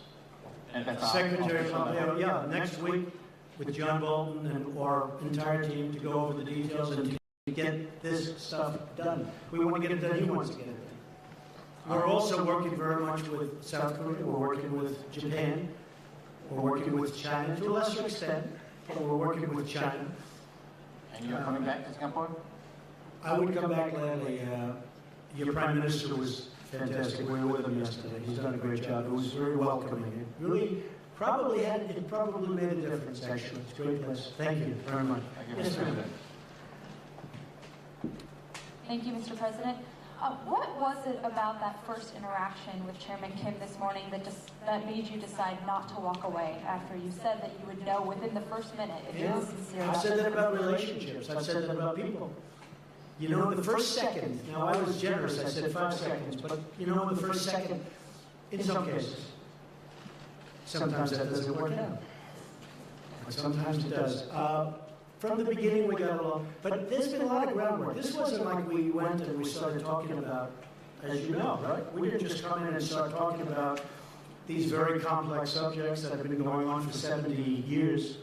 And that's Secretary Pompeo, yeah, next week with John Bolton and our entire team to go over the details and to get this stuff done. We want to get it done. He wants to get it done. We're also working very much with South Korea. We're working with Japan. We're working with China to a lesser extent, but we're working with China. And you're coming back to Singapore? I would come back gladly. Your Prime Minister was fantastic. We were with him yesterday. He's done a great job. It was very welcoming. It really probably made a difference, actually. It's a great place. Thank you very much. Yes, sir. Thank you, Mr. President. What was it about that first interaction with Chairman Kim this morning that made you decide not to walk away after you said that you would know within the first minute if it was sincere? I said that about relationships. I said that about people. You know, in the first second, now I was generous, I said 5 seconds, but you know, in the first second, in some cases, sometimes that doesn't work out. But sometimes it does. From the beginning, we got along, but there's been a lot of groundwork. This wasn't like we went and we started talking about, as you know, right? We didn't just come in and start talking about these very complex subjects that have been going on for 70 years.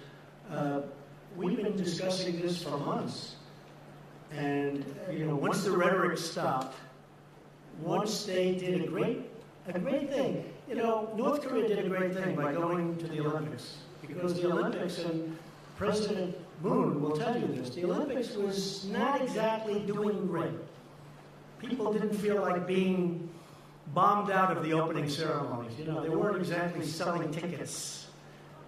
We've been discussing this for months. And, you know, once the rhetoric stopped, once they did a great thing. You know, North Korea did a great thing by going to the Olympics. Because the Olympics, and President Moon will tell you this, the Olympics was not exactly doing great. People didn't feel like being bombed out of the opening ceremonies. You know, they weren't exactly selling tickets.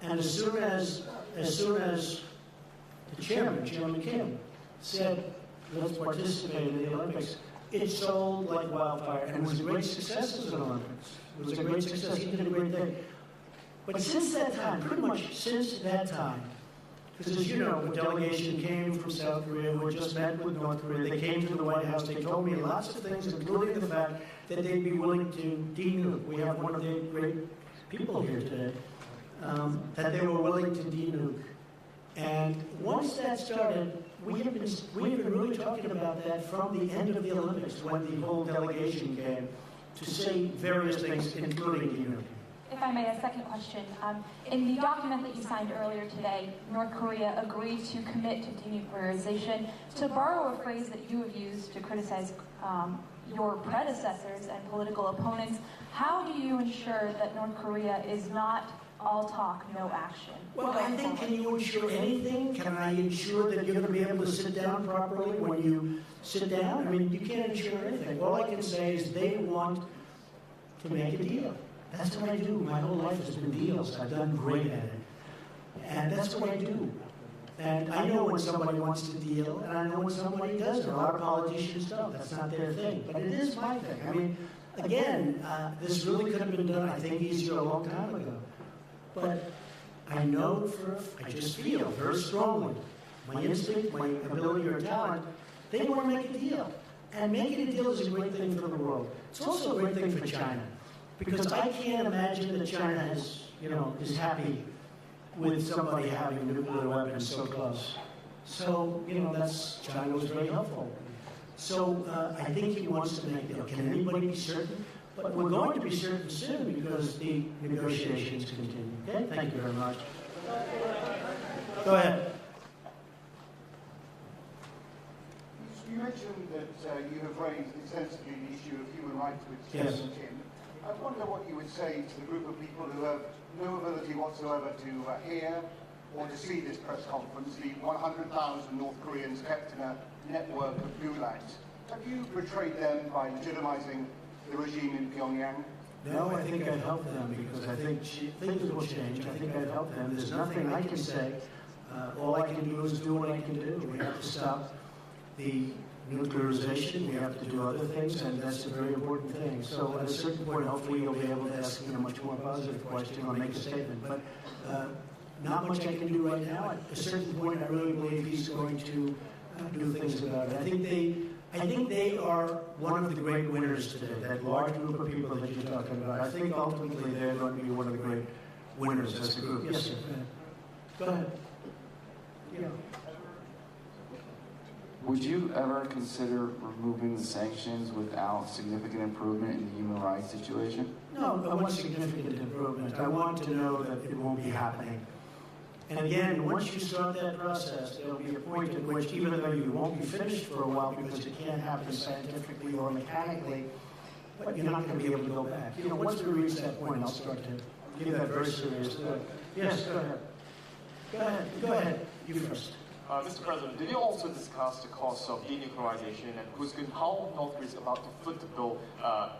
And as soon as the Chairman Kim, said, let's participate in the Olympics, it sold like wildfire, and it was a great success as an Olympics. It was a great success. He did a great thing. But since that time, pretty much since that time, because as you know, a delegation came from South Korea who had just met with North Korea. They came to the White House. They told me lots of things, including the fact that they'd be willing to denuke. We have one of the great people here today, that they were willing to denuke. And once that started, we've been really talking about that from the end of the Olympics, when the whole delegation came to say various things, including denuking. If I may, a second question. In the document that you signed earlier today, North Korea agreed to commit to denuclearization. To borrow a phrase that you have used to criticize your predecessors and political opponents, how do you ensure that North Korea is not all talk, no action? Well, I think, can you ensure anything? Can I ensure that you're going to be able to sit down properly when you sit down? I mean, you can't ensure anything. All I can say is they want to make a deal. That's what I do. My whole life has been deals. I've done great at it. And that's what I do. And I know when somebody wants to deal, and I know when somebody doesn't. A lot of politicians don't. That's not their thing. But it is my thing. I mean, again, this really could have been done, I think, easier a long time ago. But I know I just feel very strongly, my instinct, my ability or talent, they want to make a deal. And making a deal is a great thing for the world. It's also a great thing for China. Because I can't imagine that China is happy with somebody having nuclear weapons so close. So, China was very helpful. So I think he wants to make a deal. Can anybody be certain? But we're going to be certain soon because the negotiations continue. Okay? Thank you very much. Go ahead. mentioned that you have raised extensively the issue of human rights with Yes. Kim. I wonder what you would say to the group of people who have no ability whatsoever to hear or to see this press conference, the 100,000 North Koreans kept in a network of gulags. Have you betrayed them by legitimizing the regime in Pyongyang? No, I think I'd help them because I think things will change. I think I'd help them. There's nothing I can say. All I can do is do what I can do. We have to stop the nuclearization. We have to do other things, and that's a very important thing. So at a certain point, hopefully you'll be able to ask a much more positive question or make a statement. But not much I can do right now. At a certain point, I really believe he's going to do things about it. I think they are one of the great winners today, that large group of people that you're talking about. I think ultimately they're going to be one of the great winners as a group. Yes, sir. Go ahead. Yeah. Would you ever consider removing the sanctions without significant improvement in the human rights situation? No, I want significant improvement. I want to know that it won't be happening. And again, once you start that process, there'll be a point at which, even though you won't be finished for a while because it can't happen scientifically or mechanically, but you're not going to be able to go back. You know, once we reach that point, I'll start to give that very serious thought. Yes, go ahead. Go ahead. Go ahead. You first. Mr. President, did you also discuss the cost of denuclearization and how North Korea is about to foot the bill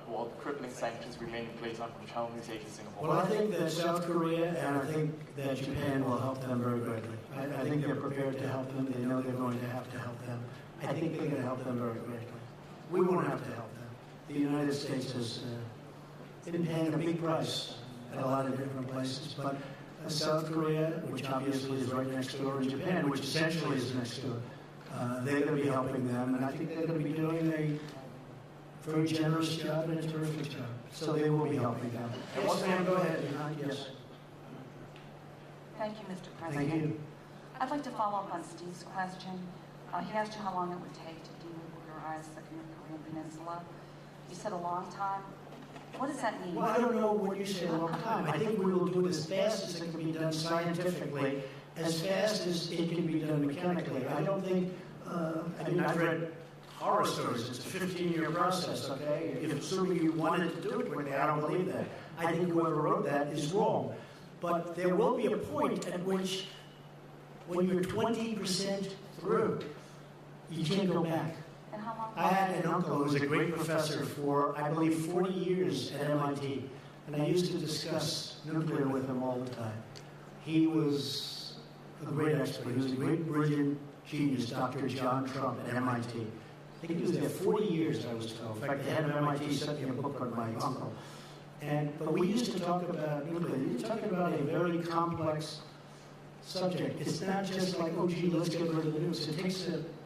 while crippling sanctions remain in place on Chinese in Singapore? Well, I think that South Korea and I think that Japan will help them very greatly. I think they're prepared to help them. They know they're going to have to help them. I think they're going to help them very greatly. We won't have to help them. The United States has been paying a big price at a lot of different places, but South Korea, which obviously is right next door, and Japan, which essentially is next door, they're going to be helping them, and I think they're going to be doing a very generous job and a terrific job. So they will be helping them. Yes, ma'am, go ahead. Yes. Thank you, Mr. President. Thank you. I'd like to follow up on Steve's question. He asked you how long it would take to denuclearize the Korean Peninsula. You said a long time. What does that mean? Well, I don't know what you say a long time. I think we will do it as fast as it can be done scientifically, as fast as it can be done mechanically. I don't think, I've read horror stories. It's a 15-year process, okay? If assuming you wanted to do it quickly, I don't believe that. I think whoever wrote that is wrong. But there will be a point at which, when you're 20% through, you can't go back. And how long? I had an uncle who was a great professor for, I believe, 40 years at MIT, and I used to discuss nuclear with him all the time. He was a great expert. He was a great, brilliant genius, Dr. John Trump at MIT. I think he was there 40 years, I was told. In fact, the head of MIT sent me a book on my uncle. But we used to talk about nuclear. We were talking about a very complex subject. It's not just like, oh, gee, let's get rid of the nukes. It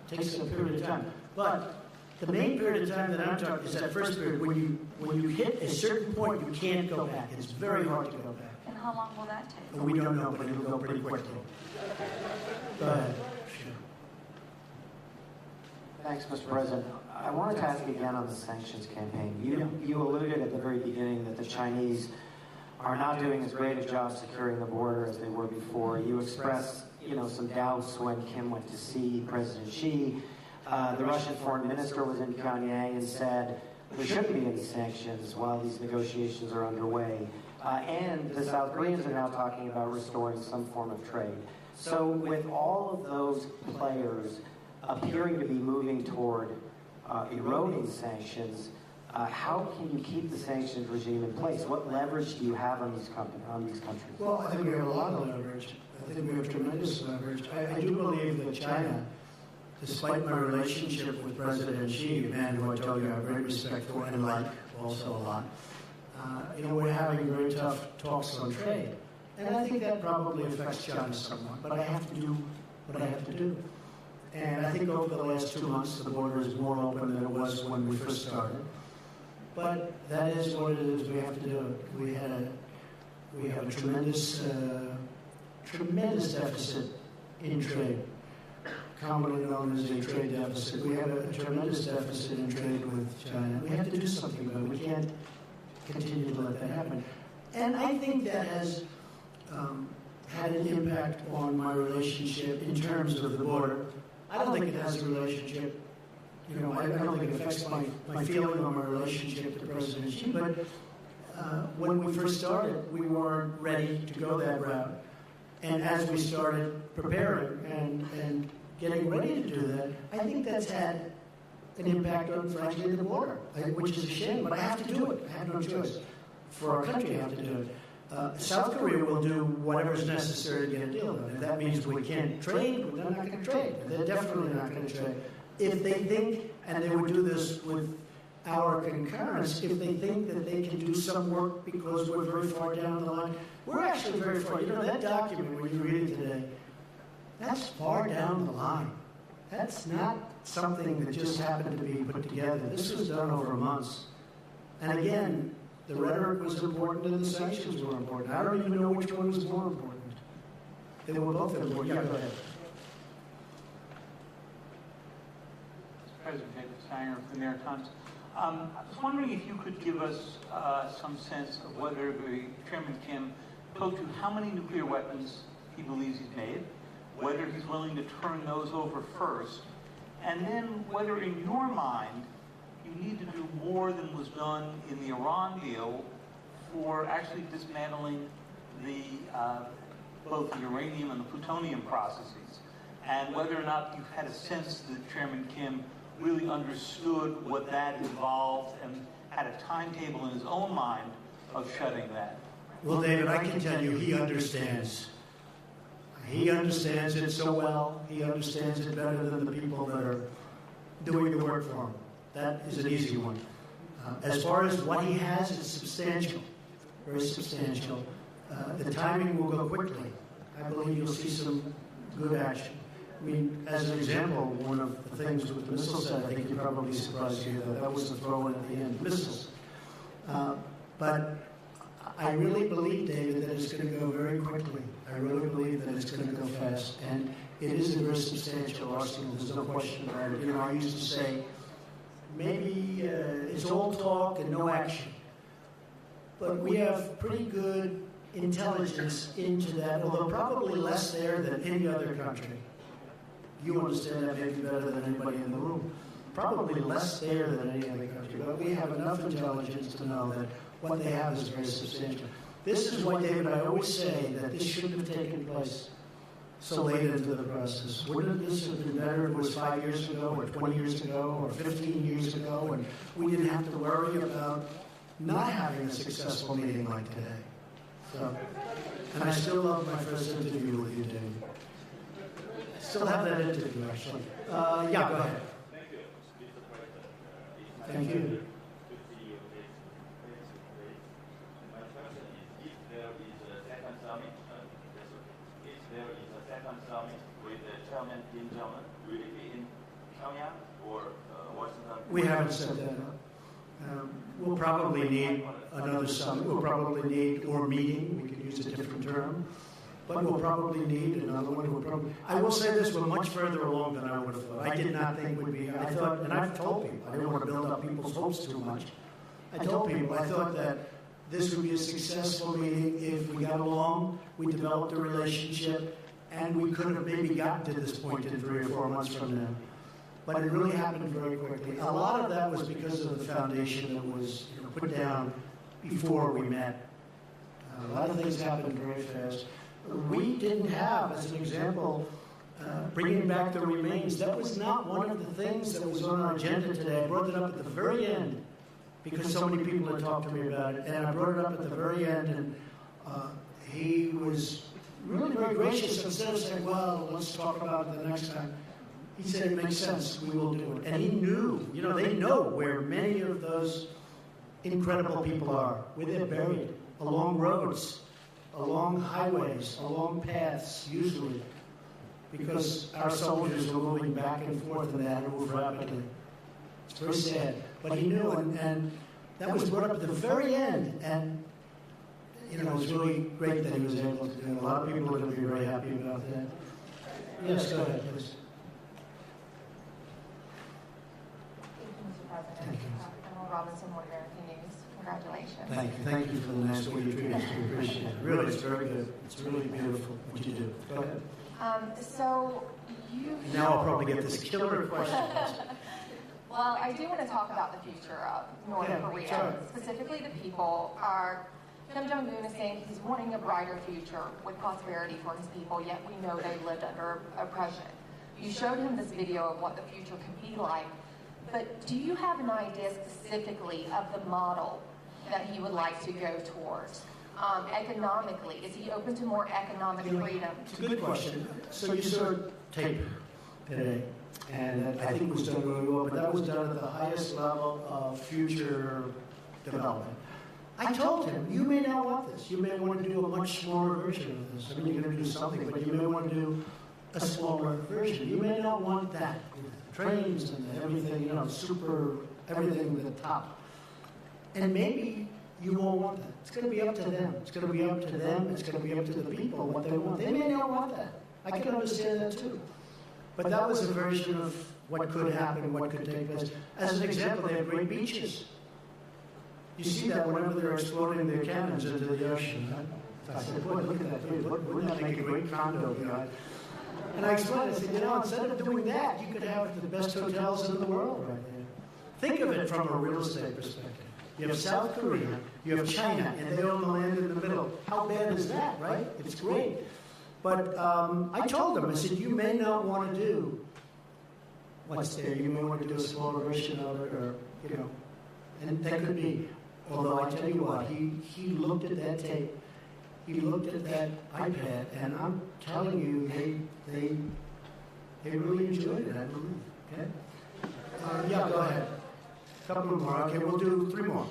takes a period of time. But the main period of time that I'm talking is that first period. When you hit a certain point, you can't go back. It's very hard to go back. And how long will that take? We don't know, but it'll go pretty quickly. Go ahead. Thanks, Mr. President. I wanted to ask again on the sanctions campaign. You alluded at the very beginning that the Chinese are not doing as great a job securing the border as they were before. You expressed, some doubts when Kim went to see President Xi. The Russian foreign minister was in Pyongyang and said there shouldn't be any sanctions while these negotiations are underway. And the South Koreans are now talking about restoring some form of trade. So with all of those players appearing to be moving toward eroding sanctions, how can you keep the sanctions regime in place? What leverage do you have on these countries? Well, I think we have a lot of leverage. I think we have tremendous leverage. I do believe that China, despite my relationship with President Xi, a man who I tell you I have great respect for and like also a lot, we're having very tough talks on trade. And I think that probably affects China somewhat, but I have to do what I have to do. And I think over the last 2 months, the border is more open than it was when we first started. But that is what it is. We have to do it. We have a tremendous deficit in trade, commonly known as a trade deficit. We have a tremendous deficit in trade with China. We have to do something about it. We can't continue to let that happen. And I think that has had an impact on my relationship in terms of the border. I don't think it has a relationship I don't think it affects my feeling or my relationship to President Xi, but when we first started, we weren't ready to go that route. And as we started preparing and getting ready to do that, I think that's had an impact on, frankly, the border, which is a shame, but I have to do it. I have no choice. For our country, I have to do it. South Korea will do whatever is necessary to get a deal done. If that means we can't trade, they're not going to trade. They're definitely not going to trade. If they think, and they would do this with our concurrence, if they think that they can do some work because we're very far down the line, we're actually very far. That document when you read it today, that's far down the line. That's not something that just happened to be put together. This was done over months. And again, the rhetoric was important and the sanctions were important. I don't even know which one was more important. They were both important. Yeah, go ahead. President David Sanger of the New York Times. I was wondering if you could give us some sense of whether the Chairman Kim told you how many nuclear weapons he believes he's made, whether he's willing to turn those over first, and then whether in your mind you need to do more than was done in the Iran deal for actually dismantling both the uranium and the plutonium processes, and whether or not you've had a sense that Chairman Kim really understood what that involved and had a timetable in his own mind of shutting that. Well, David, I can tell you he understands. He understands it so well. He understands it better than the people that are doing the work for him. That is an easy one. As far as what he has, it's substantial, very substantial. The timing will go quickly. I believe you'll see some good action. I mean, as an example, one of the things with the missile set, I think you're probably surprised to hear that was the throw-in at the end, missiles. But I really believe, David, that it's going to go very quickly. I really believe that it's going to go fast. And it is a very substantial arsenal. There's no question about it. I used to say, maybe it's all talk and no action. But we have pretty good intelligence into that, although probably less there than any other country. You understand that maybe better than anybody in the room. Probably less there than any other country. But we have enough intelligence to know that what they have is very substantial. This is why, David, I always say that this shouldn't have taken place so late into the process. Wouldn't this have been better if it was 5 years ago or 20 years ago or 15 years ago and we didn't have to worry about not having a successful meeting like today? So, and I still love my first interview with you, David. Still have that interview, actually. Yeah, go ahead. Thank you. With Chairman Kim Jong Un, will it be in Pyongyang or Washington? We haven't set that up. We'll probably need another summit. We'll probably need, or meeting, we could use a different term, but we'll probably need another one. I will say this, we're much further along than I would have thought. I did not think we'd be, I thought, and I've told people, I didn't want to build up people's hopes too much. I told people, I thought that this would be a successful meeting if we got along, we developed a relationship, and we could have maybe gotten to this point in 3 or 4 months from now. But it really happened very quickly. A lot of that was because of the foundation that was put down before we met. A lot of things happened very fast. We didn't have, as an example, bringing back the remains. That was not one of the things that was on our agenda today. I brought it up at the very end because so many people had talked to me about it. And I brought it up at the very end, and he was really very gracious. Instead of saying, well, let's talk about it the next time, he said, it makes sense, we will do it. And he knew, they know where many of those incredible people are, where they're buried, along roads, along highways, along paths, usually, because our soldiers were moving back and forth and they had to move rapidly. It's very sad. But he knew, and that was brought up at the very end, and it was really great that he was able to do it. A lot of people are going to be very happy about that. Yes, go ahead, please. Thank you, Mr. President. General Robinson, American News. Congratulations. Thank you for the nice way you treated us. We appreciate it. Really, it's very good. It's really beautiful what you do. Go ahead. So you... Now I'll probably get this killer question. Well, I do want to talk about the future of North Korea. Sure. Specifically, the people are. Kim Jong Un is saying he's wanting a brighter future with prosperity for his people, yet we know they lived under oppression. You showed him this video of what the future can be like, but do you have an idea specifically of the model that he would like to go towards? Economically, is he open to more economic freedom? It's a good question. So you saw tape today, and I think it was done really well, but that was done at the highest level of future development. I told him, you may not want this. You may want to do a much smaller version of this. I mean, you're going to do something, but you may want to do a smaller version. You may not want that. Trains and everything, super, everything at the top. And maybe you won't want that. It's going to be up to them. It's going to be up to them. It's going to be up to the people what they want. They may not want that. I can understand that too. But that was a version of what could happen, what could take place. As an example, they have great beaches. You see that whenever they're exploding their cannons into the ocean. I said, boy, look at that. Wouldn't that make a great condo? And I explained, I said, instead of doing that, you could have the best hotels in the world right there. Think of it from a real estate perspective. You have South Korea, you have China, and they own the land in the middle. How bad is that, right? It's great. But I told them, I said, you may not want to do what's there. You may want to do a smaller version of it, or, and that could be. Although I tell you what, he looked at that tape, he looked at that iPad, and I'm telling you, they really enjoyed it, I believe. Okay? Yeah, go ahead. A couple more. Okay, we'll do 3 more.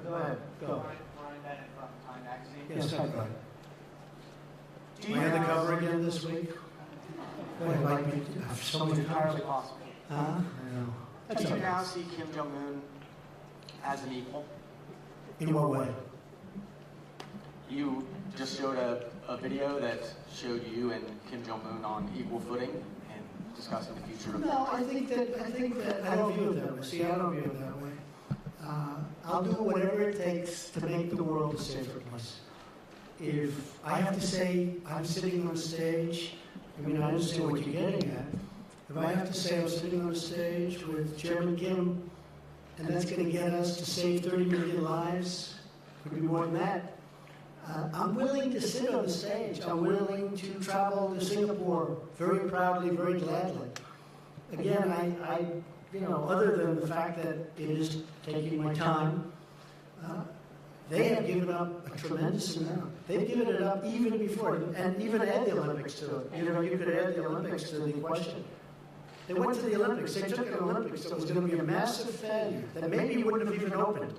Go ahead. Go. Yes, hi, Brian. Do you have the cover again this week? Boy, it might be so many entirely possible. I know. Do you now see Kim Jong Un as an equal? In what way? You just showed a video that showed you and Kim Jong Un on equal footing and discussing the future of. No, I think that I don't view it that way. See, I don't view it that way. I'll do whatever it takes to make the world a safer place. If I have to say I'm sitting on stage, I understand what you're getting at. If I have to say I'm sitting on stage with Chairman Kim, and that's going to get us to save 30 million lives, could be more than that, I'm willing to sit on the stage. I'm willing to travel to Singapore very proudly, very gladly. Again, I other than the fact that it is taking my time, they have given up a tremendous amount. They've given it up even before, and even add the Olympics to it. You could add the Olympics to the question. They went to the Olympics. They took an Olympics that was going to be a massive failure that maybe wouldn't have even opened.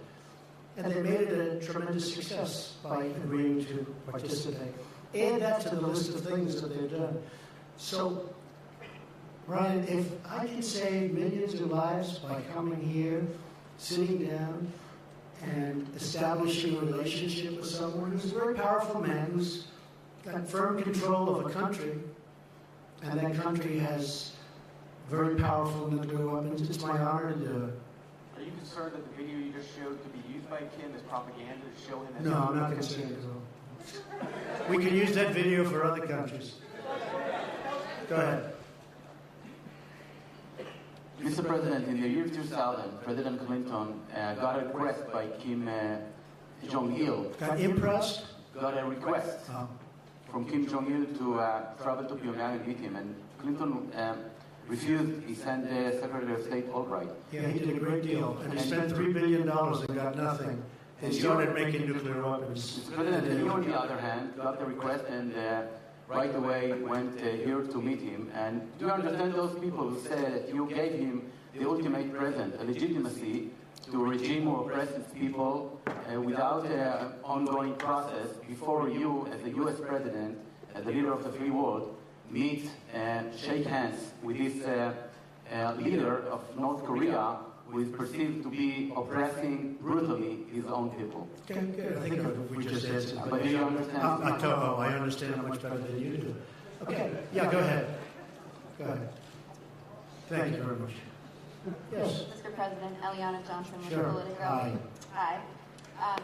And they made it a tremendous success by agreeing to participate. Add that to the list of things that they've done. So, Brian, if I can save millions of lives by coming here, sitting down, and establishing a relationship with someone who's a very powerful man, who's got firm control of a country, and that country has very powerful nuclear weapons, it's my honor to do it. Are you concerned that the video you just showed could be used by Kim as propaganda to show him as... No, I'm not concerned at all. We can use that video for other countries. Go ahead. Mr. President, in the year 2000, President Clinton got a request by Kim Jong-il. Got impressed? Got a request from Kim Jong-il to travel to Pyongyang and meet him. And Clinton refused. He sent Secretary of State Albright. Yeah, he did a great deal. And he spent $3 billion and got nothing. They started making nuclear weapons. Mr. President, you, on the other hand, got the request and right away went here to meet him. And do you understand those people who said that you gave him the ultimate present, a legitimacy to a regime who oppresses people without an ongoing process before you, as the U.S. President, as the leader of the free world, meet and shake hands with this leader of North Korea who is perceived to be oppressing brutally his own people? Okay, good. I think we just answered. But do you understand? I understand how much better than you do. Okay, yeah, go ahead. Go ahead. Thank you very much. Yes. Mr. President, Eliana Johnson with Sure. Politico. Hi. Hi.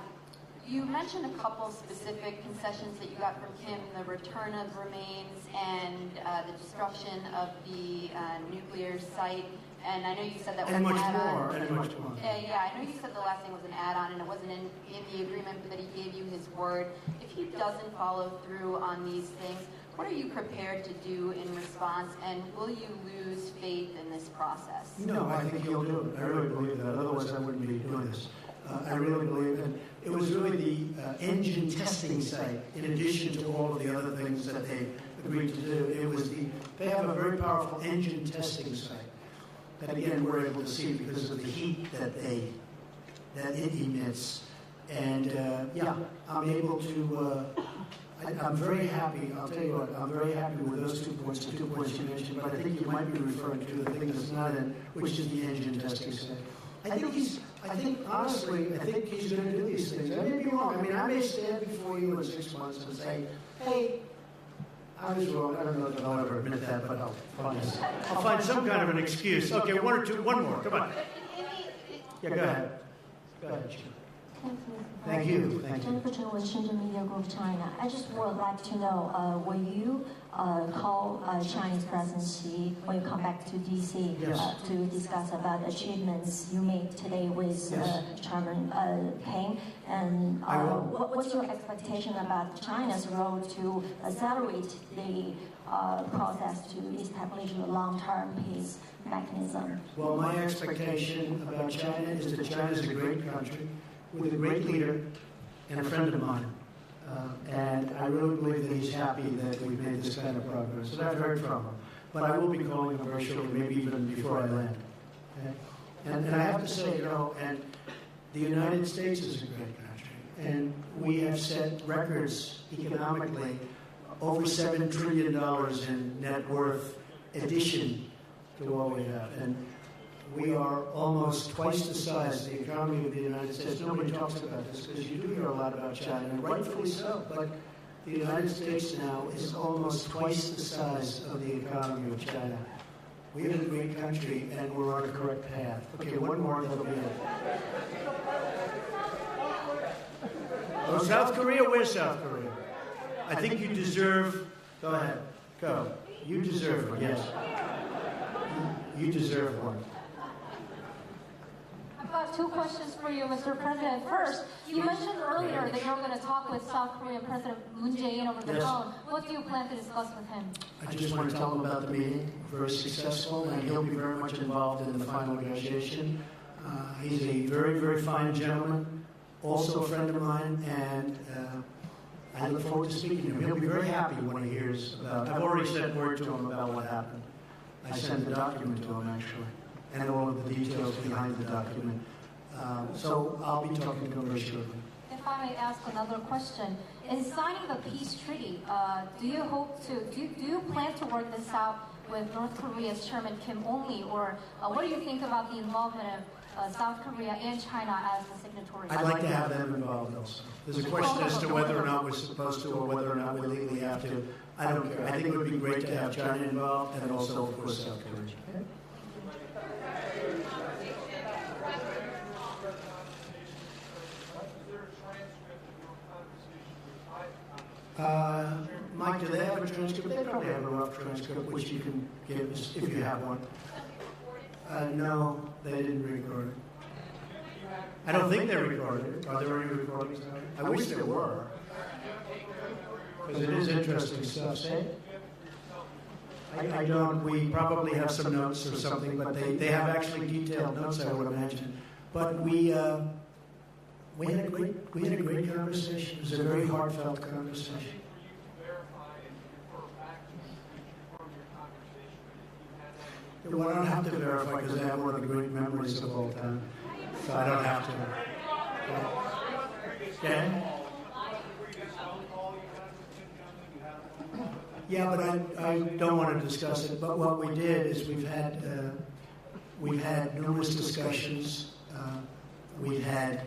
You mentioned a couple specific concessions that you got from Kim, the return of remains and the destruction of the nuclear site. And I know you said that was an add-on. And much more. Yeah, I know you said the last thing was an add-on and it wasn't in the agreement, but that he gave you his word. If he doesn't follow through on these things, what are you prepared to do in response, and will you lose faith in this process? No, I think he'll do it. I really believe that. Otherwise, I wouldn't be doing this. I really believe it. It was really the engine testing site, in addition to all of the other things that they agreed to do. It was they have a very powerful engine testing site that, again, we're able to see because of the heat that it emits. And yeah, I'm able to. I'm very happy. I'll tell you what. I'm very happy with those 2 points, the 2 points you mentioned. But I think you might be referring to the thing that's not in, which is the engine testing site. I think honestly, I think he's going to do these things. I may be wrong. I mean, I may stand before you in 6 months and say, hey, I was wrong. I don't know if I'll ever admit that, but I'll find some kind of an excuse. Okay, one more. Come on. Yeah, go ahead. Go ahead, Jim. Thank you. Jennifer Chen with Shenzhen Media Group China. I just would like to know, will you call Chinese President Xi when you come back to D.C. To discuss about achievements you made today with Chairman Peng? And what's your expectation about China's role to accelerate the process to establish a long-term peace mechanism? Well, my expectation about China is that China is a great country with a great leader and a friend of mine. And I really believe that he's happy that we've made this kind of progress. And I've heard from him. But I will be calling him very shortly, maybe even before I land. Okay? And I have to say, and the United States is a great country. And we have set records economically, over $7 trillion in net worth addition to what we have. And we are almost twice the size of the economy of the United States. Nobody talks about this because you do hear a lot about China, and rightfully so. But the United States now is almost twice the size of the economy of China. We are a great country, and we're on a correct path. Okay, one more, that'll be it. Oh, South Korea? Where's South Korea? I think you deserve... Go ahead. Go. You deserve one, yes. You deserve one. I've got 2 questions for you, Mr. President. First, you mentioned earlier that you're going to talk with South Korean President Moon Jae-in over the phone. What do you plan to discuss with him? I just want to tell him about the meeting. Very successful, and he'll be very much involved in the final negotiation. He's a very, very fine gentleman, also a friend of mine, and I look forward to speaking to him. He'll be very happy when he hears about it. I've already sent word to him about what happened. I sent the document to him, actually, and all of the details behind the document. So I'll be talking to him very shortly. If I may ask another question, in signing the peace treaty, do you plan to work this out with North Korea's Chairman Kim only, or what do you think about the involvement of South Korea and China as the signatories? I'd like to have them involved also. There's a question as to whether or not we're supposed to, or whether or not we legally have to. I don't care. I think it would be great to have China involved, and also, of course, South Korea. Mike, do they have a transcript? They probably have a rough transcript, which you can give us if you have one. No, they didn't record it. I don't think they recorded it. Are there any recordings? I wish there were. Because it is interesting stuff. Say? I don't. We probably have some notes or something, but they have actually detailed notes, I would imagine. But we had a great conversation. It was a very heartfelt conversation. Well, I don't have to verify because I have one of the great memories of all time. So I don't have to. Okay? Yeah, but I don't want to discuss it. But what we did is we've had numerous discussions. We've had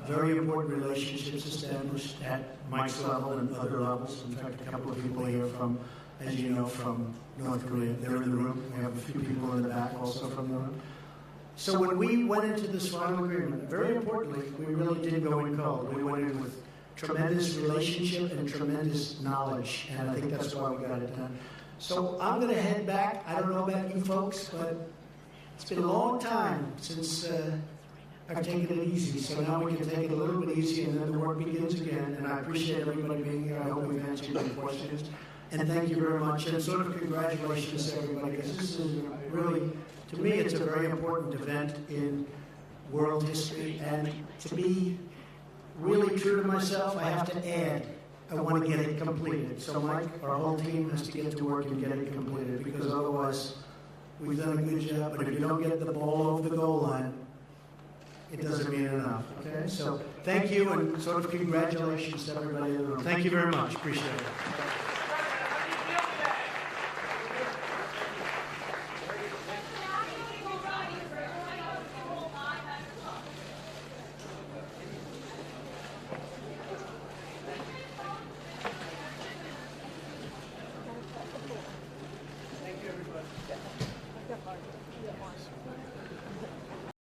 very important relationships established at Mike's level and other levels. In fact, a couple of people here from, as you know, from North Korea. They're in the room. We have a few people in the back also from the room. So when we went into this final agreement, very importantly, we really didn't go in cold. We went in with tremendous relationship and tremendous knowledge, and I think that's why we got it done. So I'm going to head back. I don't know about you folks, but it's been a long time since I've taken it easy. So now we can take it a little bit easy, and then the work begins again. And I appreciate everybody being here. I hope we've answered your questions. And thank you very much. And sort of congratulations to everybody, because this is really, to me, it's a very important event in world history. And to be really true to myself, I have to add, I want to get it completed. So Mike, our whole team has to get to work and get it completed, because otherwise we've done a good job. But if you don't get the ball over the goal line, it doesn't mean enough. Okay? So thank you, and sort of congratulations to everybody in the room. Thank you very much. Appreciate it.